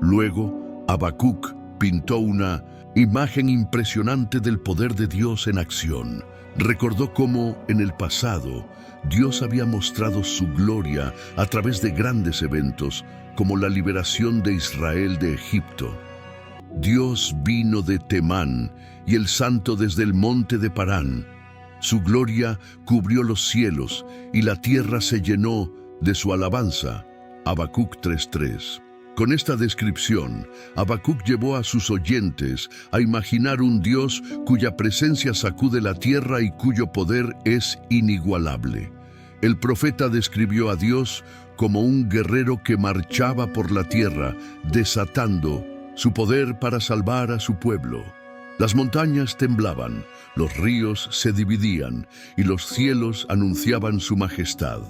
Luego, Habacuc pintó una imagen impresionante del poder de Dios en acción. Recordó cómo, en el pasado, Dios había mostrado su gloria a través de grandes eventos, como la liberación de Israel de Egipto. Dios vino de Temán y el Santo desde el monte de Parán. Su gloria cubrió los cielos y la tierra se llenó de su alabanza. Habacuc 3:3. Con esta descripción, Habacuc llevó a sus oyentes a imaginar un Dios cuya presencia sacude la tierra y cuyo poder es inigualable. El profeta describió a Dios como un guerrero que marchaba por la tierra, desatando su poder para salvar a su pueblo. Las montañas temblaban, los ríos se dividían y los cielos anunciaban su majestad.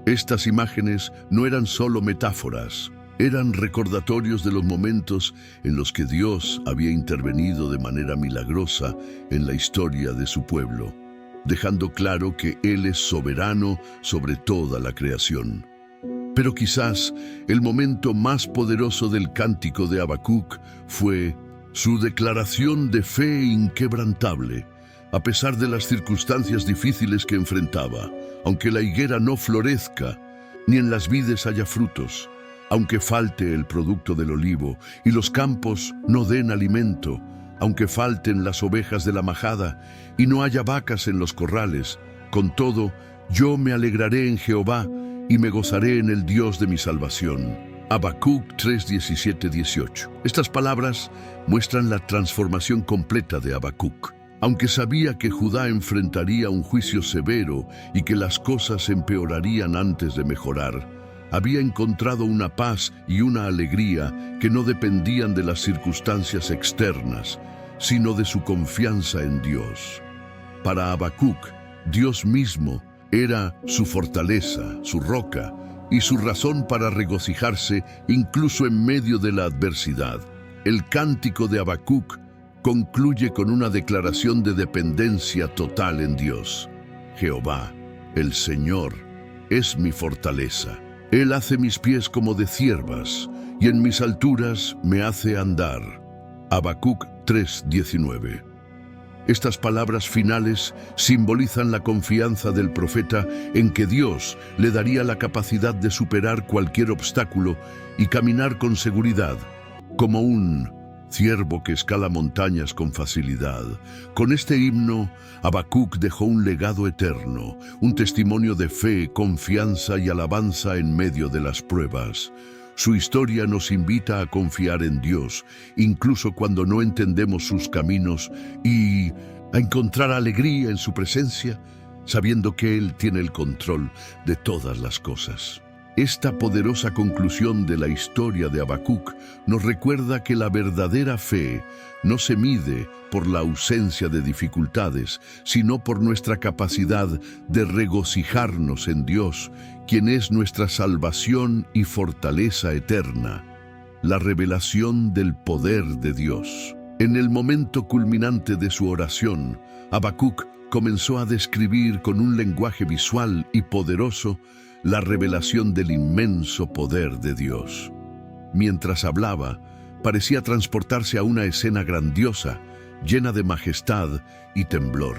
Estas imágenes no eran solo metáforas, eran recordatorios de los momentos en los que Dios había intervenido de manera milagrosa en la historia de su pueblo, dejando claro que Él es soberano sobre toda la creación. Pero quizás el momento más poderoso del cántico de Habacuc fue su declaración de fe inquebrantable, a pesar de las circunstancias difíciles que enfrentaba. Aunque la higuera no florezca, ni en las vides haya frutos, aunque falte el producto del olivo y los campos no den alimento, aunque falten las ovejas de la majada y no haya vacas en los corrales, con todo, yo me alegraré en Jehová y me gozaré en el Dios de mi salvación. Habacuc 3:17-18. Estas palabras muestran la transformación completa de Habacuc. Aunque sabía que Judá enfrentaría un juicio severo y que las cosas empeorarían antes de mejorar, había encontrado una paz y una alegría que no dependían de las circunstancias externas, sino de su confianza en Dios. Para Habacuc, Dios mismo era su fortaleza, su roca y su razón para regocijarse incluso en medio de la adversidad. El cántico de Habacuc concluye con una declaración de dependencia total en Dios. Jehová, el Señor, es mi fortaleza. Él hace mis pies como de ciervas, y en mis alturas me hace andar. Habacuc 3:19. Estas palabras finales simbolizan la confianza del profeta en que Dios le daría la capacidad de superar cualquier obstáculo y caminar con seguridad, como un ciervo que escala montañas con facilidad. Con este himno, Habacuc dejó un legado eterno, un testimonio de fe, confianza y alabanza en medio de las pruebas. Su historia nos invita a confiar en Dios, incluso cuando no entendemos sus caminos, y a encontrar alegría en su presencia, sabiendo que Él tiene el control de todas las cosas. Esta poderosa conclusión de la historia de Habacuc nos recuerda que la verdadera fe no se mide por la ausencia de dificultades, sino por nuestra capacidad de regocijarnos en Dios, quien es nuestra salvación y fortaleza eterna. La revelación del poder de Dios. En el momento culminante de su oración, Habacuc comenzó a describir con un lenguaje visual y poderoso la revelación del inmenso poder de Dios. Mientras hablaba, parecía transportarse a una escena grandiosa, llena de majestad y temblor.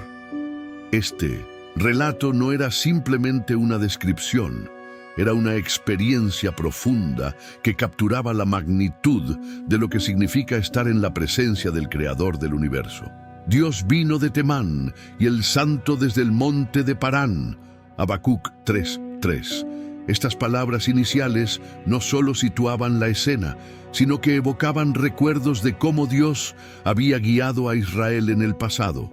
Este relato no era simplemente una descripción, era una experiencia profunda que capturaba la magnitud de lo que significa estar en la presencia del Creador del universo. Dios vino de Temán y el Santo desde el monte de Parán. Habacuc 3:3. Estas palabras iniciales no solo situaban la escena, sino que evocaban recuerdos de cómo Dios había guiado a Israel en el pasado.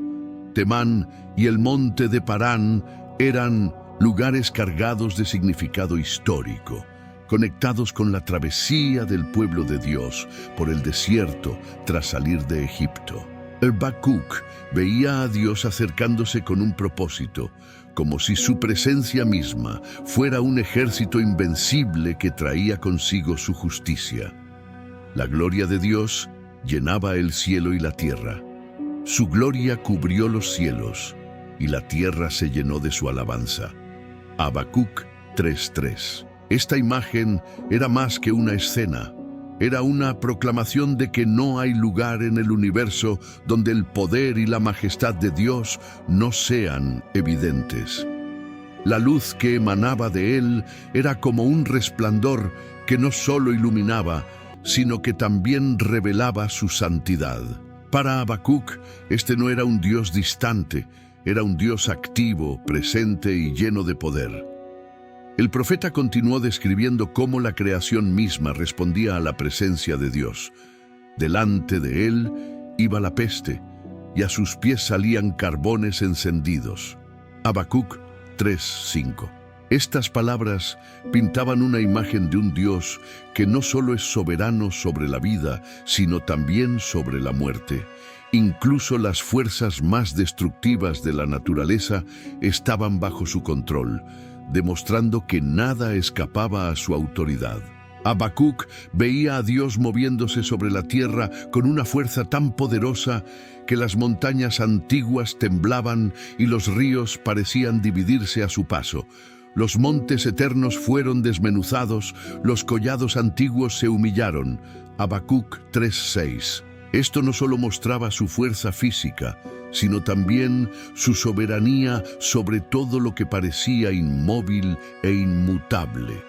Temán y el monte de Parán eran lugares cargados de significado histórico, conectados con la travesía del pueblo de Dios por el desierto tras salir de Egipto. Habacuc veía a Dios acercándose con un propósito, como si su presencia misma fuera un ejército invencible que traía consigo su justicia. La gloria de Dios llenaba el cielo y la tierra. Su gloria cubrió los cielos y la tierra se llenó de su alabanza. Habacuc 3:3. Esta imagen era más que una escena. Era una proclamación de que no hay lugar en el universo donde el poder y la majestad de Dios no sean evidentes. La luz que emanaba de él era como un resplandor que no solo iluminaba, sino que también revelaba su santidad. Para Habacuc, este no era un Dios distante, era un Dios activo, presente y lleno de poder. El profeta continuó describiendo cómo la creación misma respondía a la presencia de Dios. Delante de él iba la peste, y a sus pies salían carbones encendidos. Habacuc 3:5. Estas palabras pintaban una imagen de un Dios que no solo es soberano sobre la vida, sino también sobre la muerte. Incluso las fuerzas más destructivas de la naturaleza estaban bajo su control, demostrando que nada escapaba a su autoridad. Habacuc veía a Dios moviéndose sobre la tierra con una fuerza tan poderosa que las montañas antiguas temblaban y los ríos parecían dividirse a su paso. Los montes eternos fueron desmenuzados, los collados antiguos se humillaron. Habacuc 3:6. Esto no solo mostraba su fuerza física, sino también su soberanía sobre todo lo que parecía inmóvil e inmutable.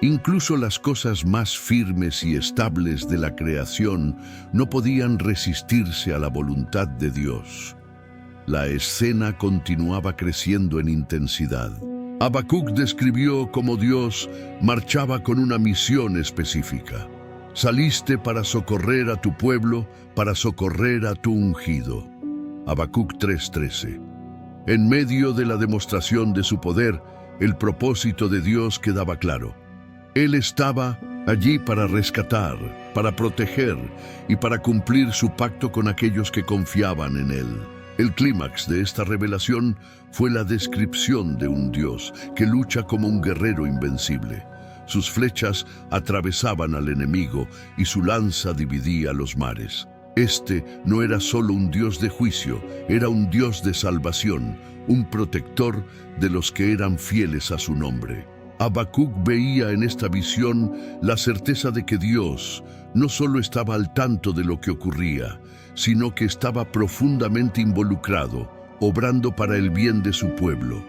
Incluso las cosas más firmes y estables de la creación no podían resistirse a la voluntad de Dios. La escena continuaba creciendo en intensidad. Habacuc describió cómo Dios marchaba con una misión específica. Saliste para socorrer a tu pueblo, para socorrer a tu ungido. Habacuc 3:13. En medio de la demostración de su poder, el propósito de Dios quedaba claro. Él estaba allí para rescatar, para proteger y para cumplir su pacto con aquellos que confiaban en él. El clímax de esta revelación fue la descripción de un Dios que lucha como un guerrero invencible. Sus flechas atravesaban al enemigo y su lanza dividía los mares. Este no era solo un Dios de juicio, era un Dios de salvación, un protector de los que eran fieles a su nombre. Habacuc veía en esta visión la certeza de que Dios no solo estaba al tanto de lo que ocurría, sino que estaba profundamente involucrado, obrando para el bien de su pueblo.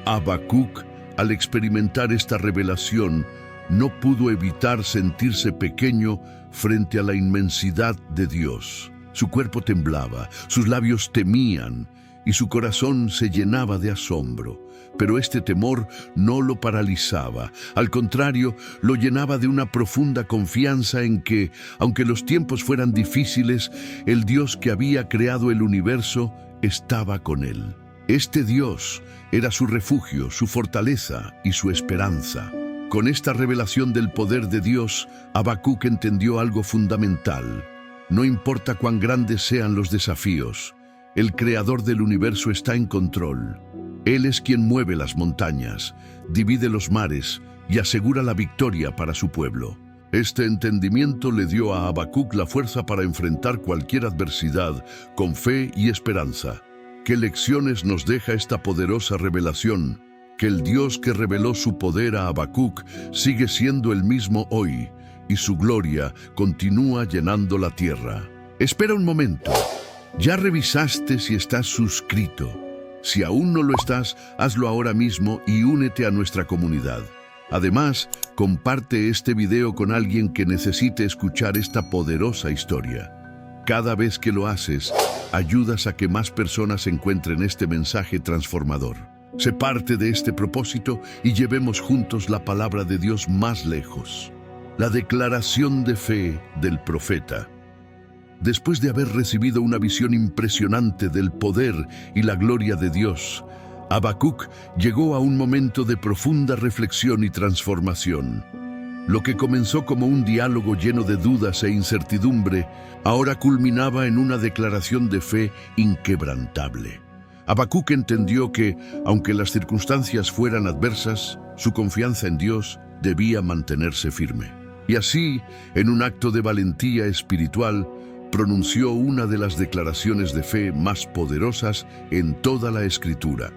Habacuc, al experimentar esta revelación, no pudo evitar sentirse pequeño frente a la inmensidad de Dios. Su cuerpo temblaba, sus labios temían y su corazón se llenaba de asombro. Pero este temor no lo paralizaba, al contrario, lo llenaba de una profunda confianza en que, aunque los tiempos fueran difíciles, el Dios que había creado el universo estaba con él. Este Dios era su refugio, su fortaleza y su esperanza. Con esta revelación del poder de Dios, Habacuc entendió algo fundamental. No importa cuán grandes sean los desafíos, el Creador del universo está en control. Él es quien mueve las montañas, divide los mares y asegura la victoria para su pueblo. Este entendimiento le dio a Habacuc la fuerza para enfrentar cualquier adversidad con fe y esperanza. ¿Qué lecciones nos deja esta poderosa revelación? Que el Dios que reveló su poder a Habacuc sigue siendo el mismo hoy y su gloria continúa llenando la tierra. Espera un momento. ¿Ya revisaste si estás suscrito? Si aún no lo estás, hazlo ahora mismo y únete a nuestra comunidad. Además, comparte este video con alguien que necesite escuchar esta poderosa historia. Cada vez que lo haces, ayudas a que más personas encuentren este mensaje transformador. Sé parte de este propósito y llevemos juntos la palabra de Dios más lejos. La declaración de fe del profeta. Después de haber recibido una visión impresionante del poder y la gloria de Dios, Habacuc llegó a un momento de profunda reflexión y transformación. Lo que comenzó como un diálogo lleno de dudas e incertidumbre, ahora culminaba en una declaración de fe inquebrantable. Habacuc entendió que, aunque las circunstancias fueran adversas, su confianza en Dios debía mantenerse firme. Y así, en un acto de valentía espiritual, pronunció una de las declaraciones de fe más poderosas en toda la Escritura.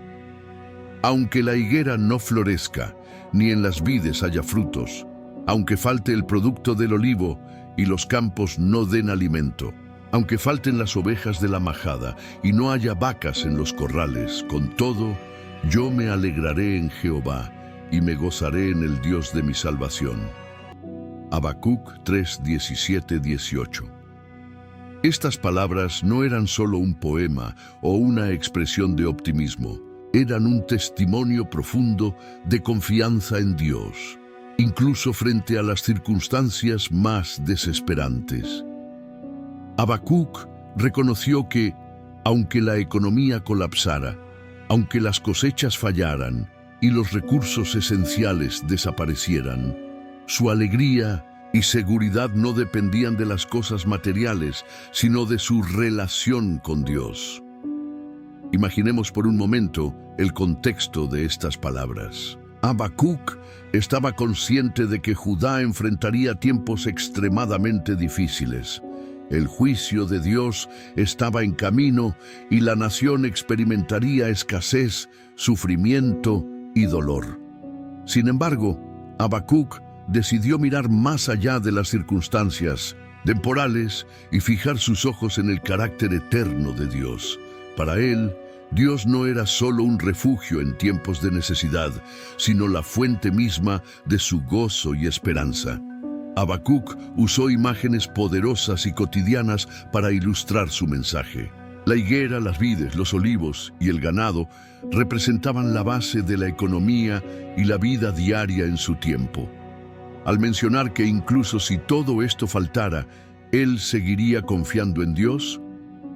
Aunque la higuera no florezca, ni en las vides haya frutos, aunque falte el producto del olivo y los campos no den alimento, aunque falten las ovejas de la majada y no haya vacas en los corrales, con todo, yo me alegraré en Jehová y me gozaré en el Dios de mi salvación. Habacuc 3, 17, 18. Estas palabras no eran solo un poema o una expresión de optimismo, eran un testimonio profundo de confianza en Dios, incluso frente a las circunstancias más desesperantes. Habacuc reconoció que, aunque la economía colapsara, aunque las cosechas fallaran y los recursos esenciales desaparecieran, su alegría y seguridad no dependían de las cosas materiales, sino de su relación con Dios. Imaginemos por un momento el contexto de estas palabras. Habacuc estaba consciente de que Judá enfrentaría tiempos extremadamente difíciles. El juicio de Dios estaba en camino y la nación experimentaría escasez, sufrimiento y dolor. Sin embargo, Habacuc decidió mirar más allá de las circunstancias temporales y fijar sus ojos en el carácter eterno de Dios. Para él, Dios no era solo un refugio en tiempos de necesidad, sino la fuente misma de su gozo y esperanza. Habacuc usó imágenes poderosas y cotidianas para ilustrar su mensaje. La higuera, las vides, los olivos y el ganado representaban la base de la economía y la vida diaria en su tiempo. Al mencionar que incluso si todo esto faltara, él seguiría confiando en Dios,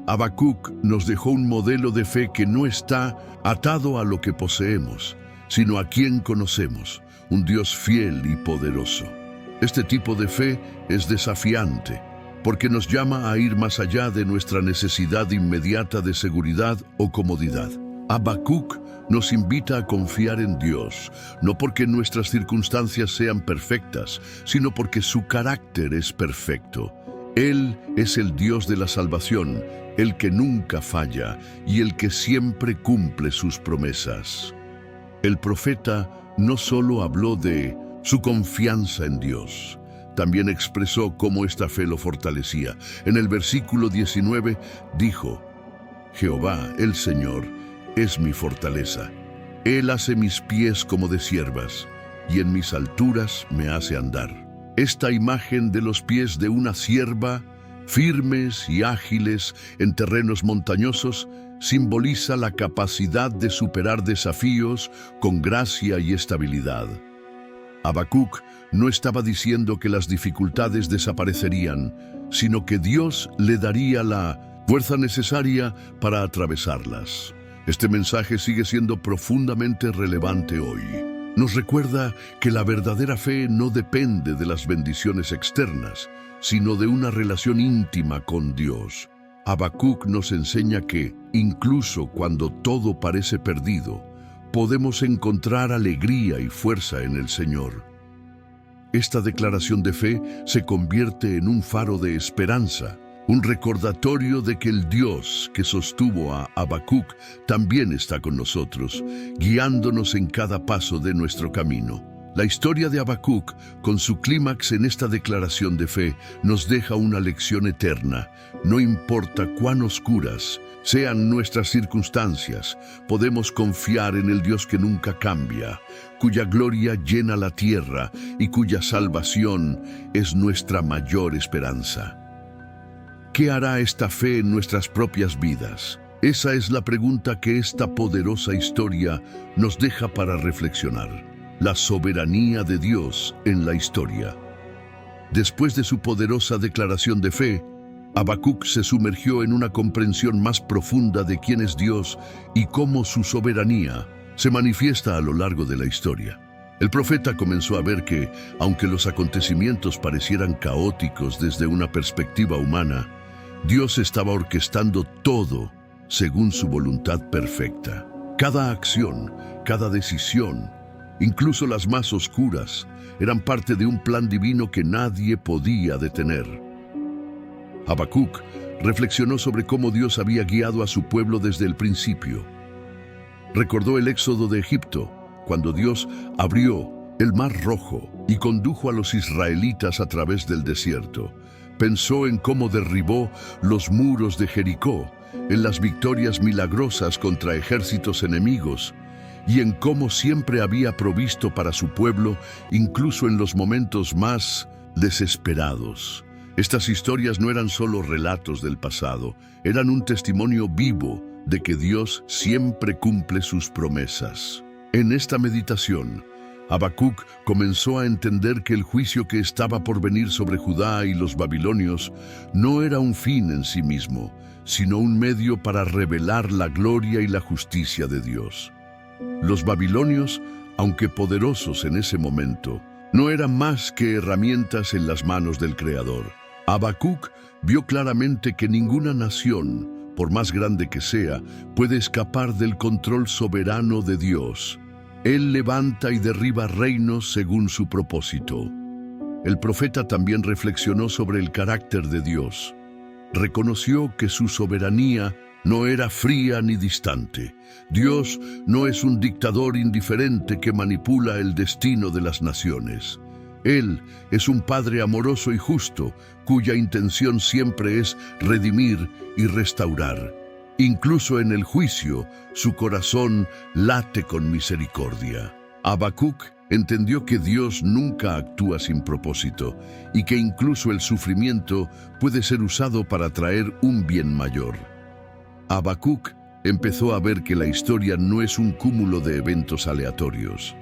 Habacuc nos dejó un modelo de fe que no está atado a lo que poseemos, sino a quien conocemos, un Dios fiel y poderoso. Este tipo de fe es desafiante, porque nos llama a ir más allá de nuestra necesidad inmediata de seguridad o comodidad. Habacuc nos invita a confiar en Dios, no porque nuestras circunstancias sean perfectas, sino porque su carácter es perfecto. Él es el Dios de la salvación, el que nunca falla y el que siempre cumple sus promesas. El profeta no solo habló de su confianza en Dios, también expresó cómo esta fe lo fortalecía. En el versículo 19 dijo: Jehová, el Señor, es mi fortaleza. Él hace mis pies como de ciervas, y en mis alturas me hace andar. Esta imagen de los pies de una cierva, firmes y ágiles en terrenos montañosos, simboliza la capacidad de superar desafíos con gracia y estabilidad. Habacuc no estaba diciendo que las dificultades desaparecerían, sino que Dios le daría la fuerza necesaria para atravesarlas. Este mensaje sigue siendo profundamente relevante hoy. Nos recuerda que la verdadera fe no depende de las bendiciones externas, sino de una relación íntima con Dios. Habacuc nos enseña que, incluso cuando todo parece perdido, podemos encontrar alegría y fuerza en el Señor. Esta declaración de fe se convierte en un faro de esperanza, un recordatorio de que el Dios que sostuvo a Habacuc también está con nosotros, guiándonos en cada paso de nuestro camino. La historia de Habacuc, con su clímax en esta declaración de fe, nos deja una lección eterna. No importa cuán oscuras sean nuestras circunstancias, podemos confiar en el Dios que nunca cambia, cuya gloria llena la tierra y cuya salvación es nuestra mayor esperanza. ¿Qué hará esta fe en nuestras propias vidas? Esa es la pregunta que esta poderosa historia nos deja para reflexionar. La soberanía de Dios en la historia. Después de su poderosa declaración de fe, Habacuc se sumergió en una comprensión más profunda de quién es Dios y cómo su soberanía se manifiesta a lo largo de la historia. El profeta comenzó a ver que, aunque los acontecimientos parecieran caóticos desde una perspectiva humana, Dios estaba orquestando todo según su voluntad perfecta. Cada acción, cada decisión, incluso las más oscuras, eran parte de un plan divino que nadie podía detener. Habacuc reflexionó sobre cómo Dios había guiado a su pueblo desde el principio. Recordó el éxodo de Egipto, cuando Dios abrió el Mar Rojo y condujo a los israelitas a través del desierto. Pensó en cómo derribó los muros de Jericó, en las victorias milagrosas contra ejércitos enemigos y en cómo siempre había provisto para su pueblo, incluso en los momentos más desesperados. Estas historias no eran solo relatos del pasado, eran un testimonio vivo de que Dios siempre cumple sus promesas. En esta meditación, Habacuc comenzó a entender que el juicio que estaba por venir sobre Judá y los babilonios no era un fin en sí mismo, sino un medio para revelar la gloria y la justicia de Dios. Los babilonios, aunque poderosos en ese momento, no eran más que herramientas en las manos del Creador. Habacuc vio claramente que ninguna nación, por más grande que sea, puede escapar del control soberano de Dios. Él levanta y derriba reinos según su propósito. El profeta también reflexionó sobre el carácter de Dios. Reconoció que su soberanía no era fría ni distante. Dios no es un dictador indiferente que manipula el destino de las naciones. Él es un Padre amoroso y justo, cuya intención siempre es redimir y restaurar. Incluso en el juicio, su corazón late con misericordia. Habacuc entendió que Dios nunca actúa sin propósito y que incluso el sufrimiento puede ser usado para traer un bien mayor. Habacuc empezó a ver que la historia no es un cúmulo de eventos aleatorios.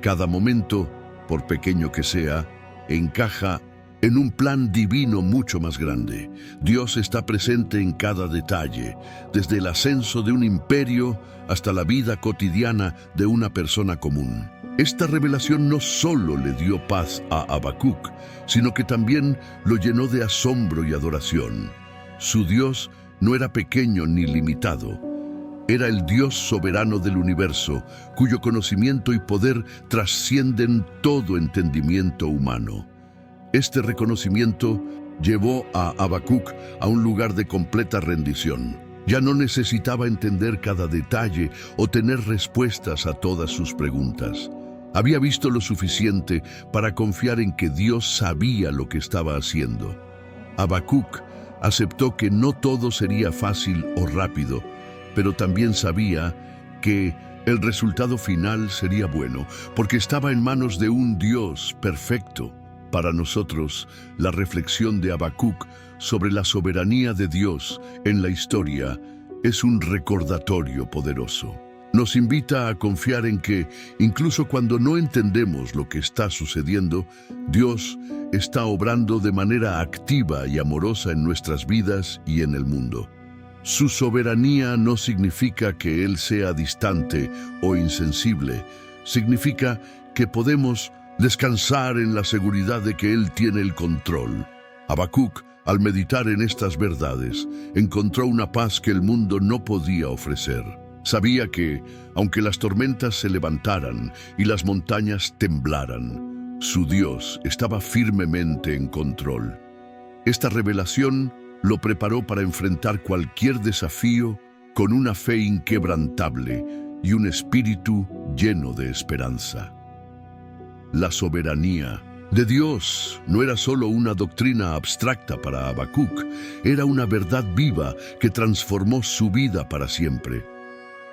Cada momento, por pequeño que sea, encaja en un plan divino mucho más grande. Dios está presente en cada detalle, desde el ascenso de un imperio hasta la vida cotidiana de una persona común. Esta revelación no solo le dio paz a Habacuc, sino que también lo llenó de asombro y adoración. Su Dios no era pequeño ni limitado. Era el Dios soberano del universo, cuyo conocimiento y poder trascienden todo entendimiento humano. Este reconocimiento llevó a Habacuc a un lugar de completa rendición. Ya no necesitaba entender cada detalle o tener respuestas a todas sus preguntas. Había visto lo suficiente para confiar en que Dios sabía lo que estaba haciendo. Habacuc aceptó que no todo sería fácil o rápido, pero también sabía que el resultado final sería bueno, porque estaba en manos de un Dios perfecto. Para nosotros, la reflexión de Habacuc sobre la soberanía de Dios en la historia es un recordatorio poderoso. Nos invita a confiar en que, incluso cuando no entendemos lo que está sucediendo, Dios está obrando de manera activa y amorosa en nuestras vidas y en el mundo. Su soberanía no significa que Él sea distante o insensible, significa que podemos descansar en la seguridad de que Él tiene el control. Habacuc, al meditar en estas verdades, encontró una paz que el mundo no podía ofrecer. Sabía que, aunque las tormentas se levantaran y las montañas temblaran, su Dios estaba firmemente en control. Esta revelación lo preparó para enfrentar cualquier desafío con una fe inquebrantable y un espíritu lleno de esperanza. La soberanía de Dios no era solo una doctrina abstracta para Habacuc, era una verdad viva que transformó su vida para siempre.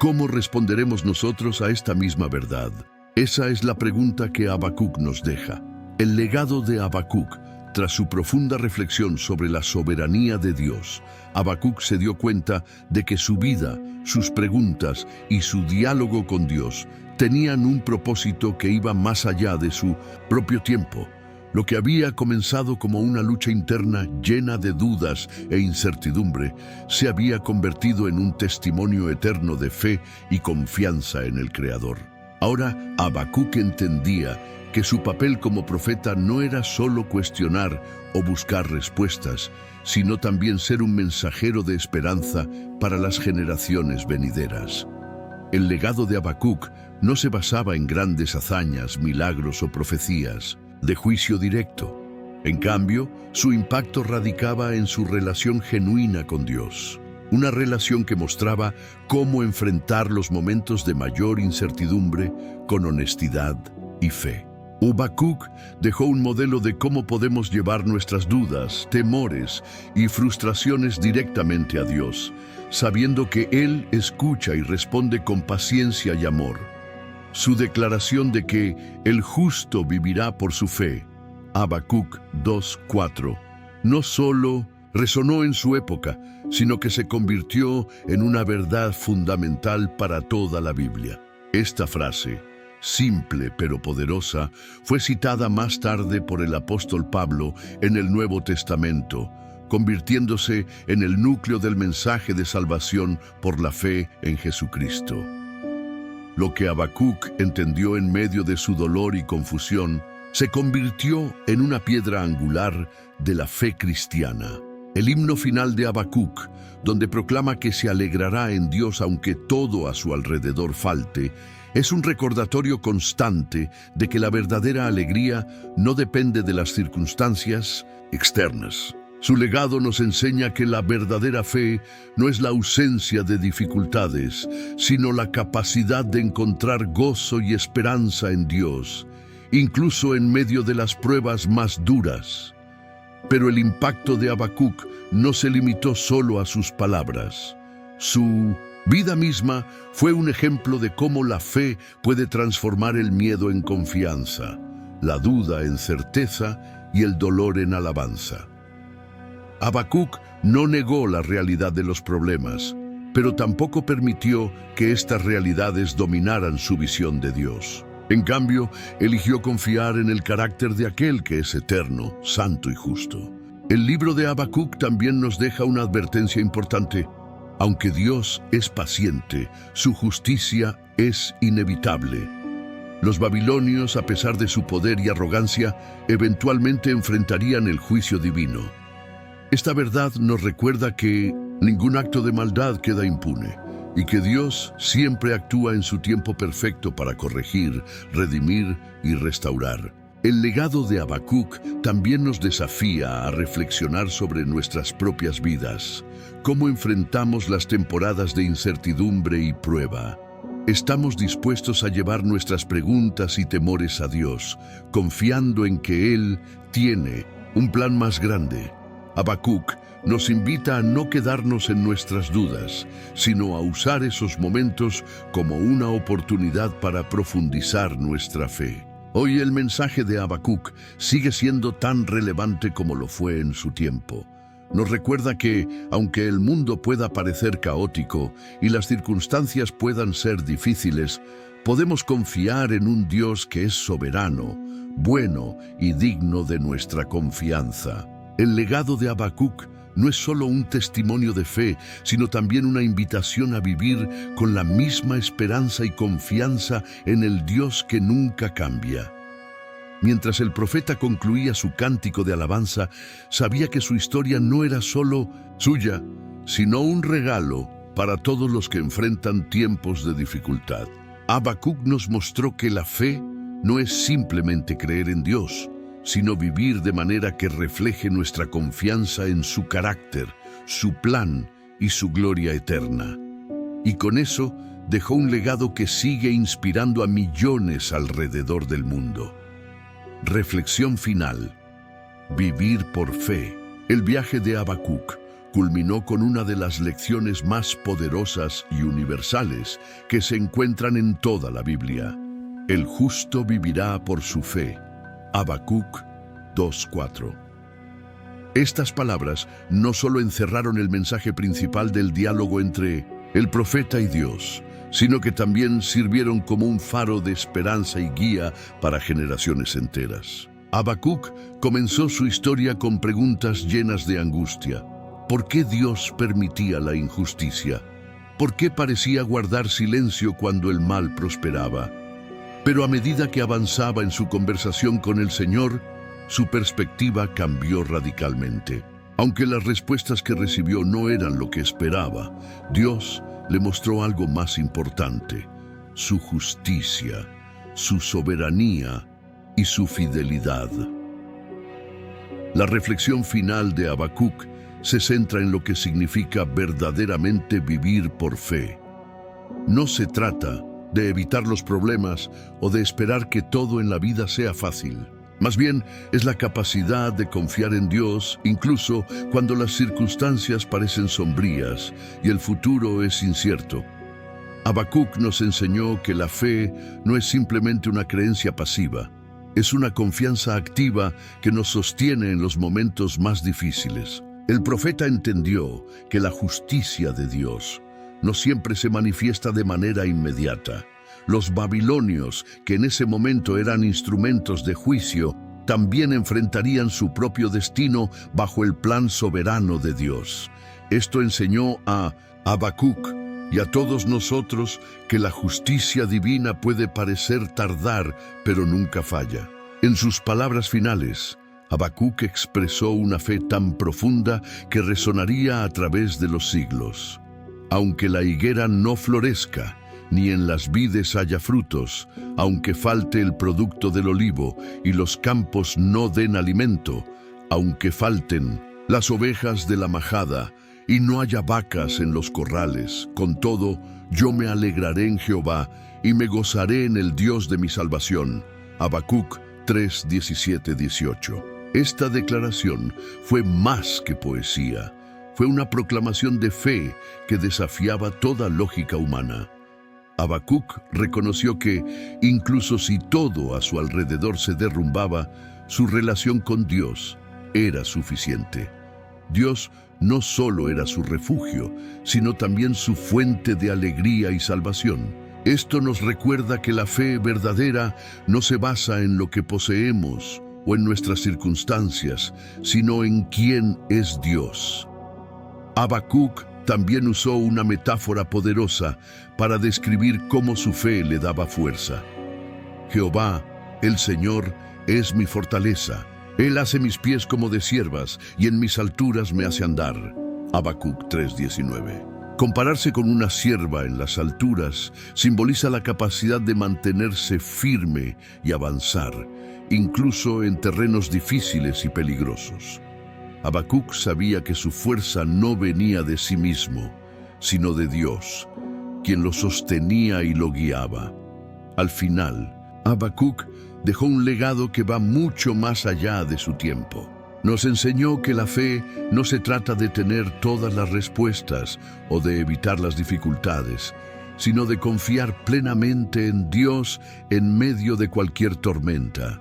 ¿Cómo responderemos nosotros a esta misma verdad? Esa es la pregunta que Habacuc nos deja. El legado de Habacuc Tras su profunda reflexión sobre la soberanía de Dios, Habacuc se dio cuenta de que su vida, sus preguntas y su diálogo con Dios tenían un propósito que iba más allá de su propio tiempo. Lo que había comenzado como una lucha interna llena de dudas e incertidumbre se había convertido en un testimonio eterno de fe y confianza en el Creador. Ahora Habacuc entendía que su papel como profeta no era solo cuestionar o buscar respuestas, sino también ser un mensajero de esperanza para las generaciones venideras. El legado de Habacuc no se basaba en grandes hazañas, milagros o profecías de juicio directo. En cambio, su impacto radicaba en su relación genuina con Dios, una relación que mostraba cómo enfrentar los momentos de mayor incertidumbre con honestidad y fe. Habacuc dejó un modelo de cómo podemos llevar nuestras dudas, temores y frustraciones directamente a Dios, sabiendo que Él escucha y responde con paciencia y amor. Su declaración de que el justo vivirá por su fe, Habacuc 2:4, no solo resonó en su época, sino que se convirtió en una verdad fundamental para toda la Biblia. Esta frase, simple pero poderosa, fue citada más tarde por el apóstol Pablo en el Nuevo Testamento, convirtiéndose en el núcleo del mensaje de salvación por la fe en Jesucristo. Lo que Habacuc entendió en medio de su dolor y confusión se convirtió en una piedra angular de la fe cristiana. El himno final de Habacuc, donde proclama que se alegrará en Dios aunque todo a su alrededor falte, es un recordatorio constante de que la verdadera alegría no depende de las circunstancias externas. Su legado nos enseña que la verdadera fe no es la ausencia de dificultades, sino la capacidad de encontrar gozo y esperanza en Dios, incluso en medio de las pruebas más duras. Pero el impacto de Habacuc no se limitó solo a sus palabras. Su vida misma fue un ejemplo de cómo la fe puede transformar el miedo en confianza, la duda en certeza y el dolor en alabanza. Habacuc no negó la realidad de los problemas, pero tampoco permitió que estas realidades dominaran su visión de Dios. En cambio, eligió confiar en el carácter de aquel que es eterno, santo y justo. El libro de Habacuc también nos deja una advertencia importante. Aunque Dios es paciente, su justicia es inevitable. Los babilonios, a pesar de su poder y arrogancia, eventualmente enfrentarían el juicio divino. Esta verdad nos recuerda que ningún acto de maldad queda impune y que Dios siempre actúa en su tiempo perfecto para corregir, redimir y restaurar. El legado de Habacuc también nos desafía a reflexionar sobre nuestras propias vidas, cómo enfrentamos las temporadas de incertidumbre y prueba. ¿Estamos dispuestos a llevar nuestras preguntas y temores a Dios, confiando en que Él tiene un plan más grande? Habacuc nos invita a no quedarnos en nuestras dudas, sino a usar esos momentos como una oportunidad para profundizar nuestra fe. Hoy el mensaje de Habacuc sigue siendo tan relevante como lo fue en su tiempo. Nos recuerda que, aunque el mundo pueda parecer caótico y las circunstancias puedan ser difíciles, podemos confiar en un Dios que es soberano, bueno y digno de nuestra confianza. El legado de Habacuc no es solo un testimonio de fe, sino también una invitación a vivir con la misma esperanza y confianza en el Dios que nunca cambia. Mientras el profeta concluía su cántico de alabanza, sabía que su historia no era solo suya, sino un regalo para todos los que enfrentan tiempos de dificultad. Habacuc nos mostró que la fe no es simplemente creer en Dios, sino vivir de manera que refleje nuestra confianza en su carácter, su plan y su gloria eterna. Y con eso dejó un legado que sigue inspirando a millones alrededor del mundo. Reflexión final. Vivir por fe. El viaje de Habacuc culminó con una de las lecciones más poderosas y universales que se encuentran en toda la Biblia. El justo vivirá por su fe. Habacuc 2:4. Estas palabras no solo encerraron el mensaje principal del diálogo entre el profeta y Dios, sino que también sirvieron como un faro de esperanza y guía para generaciones enteras. Habacuc comenzó su historia con preguntas llenas de angustia. ¿Por qué Dios permitía la injusticia? ¿Por qué parecía guardar silencio cuando el mal prosperaba? Pero a medida que avanzaba en su conversación con el Señor, su perspectiva cambió radicalmente. Aunque las respuestas que recibió no eran lo que esperaba, Dios le mostró algo más importante: su justicia, su soberanía y su fidelidad. La reflexión final de Habacuc se centra en lo que significa verdaderamente vivir por fe. No se trata de evitar los problemas o de esperar que todo en la vida sea fácil. Más bien, es la capacidad de confiar en Dios, incluso cuando las circunstancias parecen sombrías y el futuro es incierto. Habacuc nos enseñó que la fe no es simplemente una creencia pasiva, es una confianza activa que nos sostiene en los momentos más difíciles. El profeta entendió que la justicia de Dios no siempre se manifiesta de manera inmediata. Los babilonios, que en ese momento eran instrumentos de juicio, también enfrentarían su propio destino bajo el plan soberano de Dios. Esto enseñó a Habacuc y a todos nosotros que la justicia divina puede parecer tardar, pero nunca falla. En sus palabras finales, Habacuc expresó una fe tan profunda que resonaría a través de los siglos. Aunque la higuera no florezca, ni en las vides haya frutos, aunque falte el producto del olivo y los campos no den alimento, aunque falten las ovejas de la majada y no haya vacas en los corrales, con todo, yo me alegraré en Jehová y me gozaré en el Dios de mi salvación. Habacuc 3, 17, 18. Esta declaración fue más que poesía, fue una proclamación de fe que desafiaba toda lógica humana. Habacuc reconoció que, incluso si todo a su alrededor se derrumbaba, su relación con Dios era suficiente. Dios no solo era su refugio, sino también su fuente de alegría y salvación. Esto nos recuerda que la fe verdadera no se basa en lo que poseemos o en nuestras circunstancias, sino en quién es Dios. Habacuc también usó una metáfora poderosa para describir cómo su fe le daba fuerza. Jehová, el Señor, es mi fortaleza. Él hace mis pies como de ciervas y en mis alturas me hace andar. Habacuc 3:19. Compararse con una cierva en las alturas simboliza la capacidad de mantenerse firme y avanzar, incluso en terrenos difíciles y peligrosos. Habacuc sabía que su fuerza no venía de sí mismo, sino de Dios, quien lo sostenía y lo guiaba. Al final, Habacuc dejó un legado que va mucho más allá de su tiempo. Nos enseñó que la fe no se trata de tener todas las respuestas o de evitar las dificultades, sino de confiar plenamente en Dios en medio de cualquier tormenta.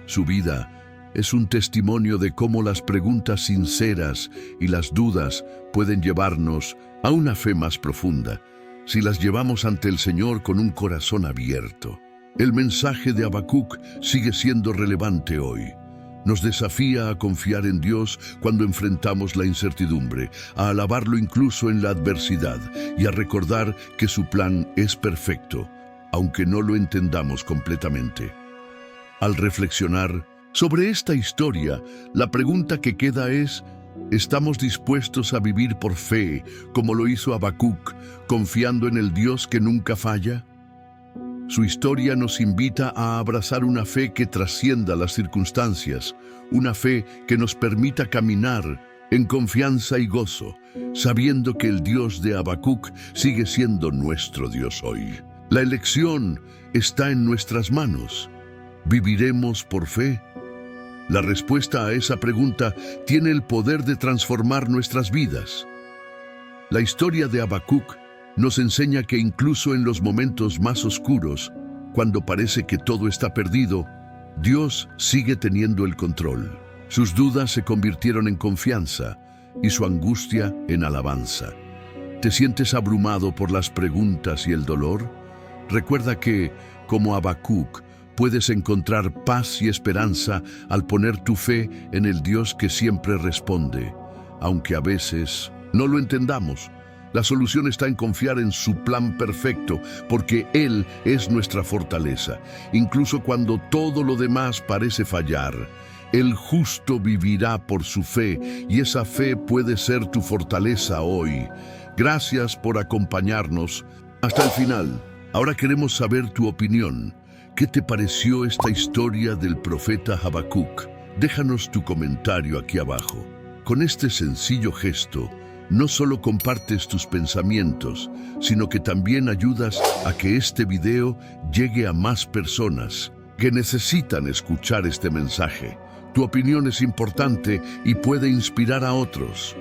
Su vida es un testimonio de cómo las preguntas sinceras y las dudas pueden llevarnos a una fe más profunda, si las llevamos ante el Señor con un corazón abierto. El mensaje de Habacuc sigue siendo relevante hoy. Nos desafía a confiar en Dios cuando enfrentamos la incertidumbre, a alabarlo incluso en la adversidad y a recordar que su plan es perfecto, aunque no lo entendamos completamente. Al reflexionar sobre esta historia, la pregunta que queda es: ¿estamos dispuestos a vivir por fe, como lo hizo Habacuc, confiando en el Dios que nunca falla? Su historia nos invita a abrazar una fe que trascienda las circunstancias, una fe que nos permita caminar en confianza y gozo, sabiendo que el Dios de Habacuc sigue siendo nuestro Dios hoy. La elección está en nuestras manos. ¿Viviremos por fe? La respuesta a esa pregunta tiene el poder de transformar nuestras vidas. La historia de Habacuc nos enseña que incluso en los momentos más oscuros, cuando parece que todo está perdido, Dios sigue teniendo el control. Sus dudas se convirtieron en confianza y su angustia en alabanza. ¿Te sientes abrumado por las preguntas y el dolor? Recuerda que, como Habacuc, puedes encontrar paz y esperanza al poner tu fe en el Dios que siempre responde. Aunque a veces no lo entendamos, la solución está en confiar en su plan perfecto, porque Él es nuestra fortaleza. Incluso cuando todo lo demás parece fallar, el justo vivirá por su fe, y esa fe puede ser tu fortaleza hoy. Gracias por acompañarnos hasta el final. Ahora queremos saber tu opinión. ¿Qué te pareció esta historia del profeta Habacuc? Déjanos tu comentario aquí abajo. Con este sencillo gesto, no solo compartes tus pensamientos, sino que también ayudas a que este video llegue a más personas que necesitan escuchar este mensaje. Tu opinión es importante y puede inspirar a otros.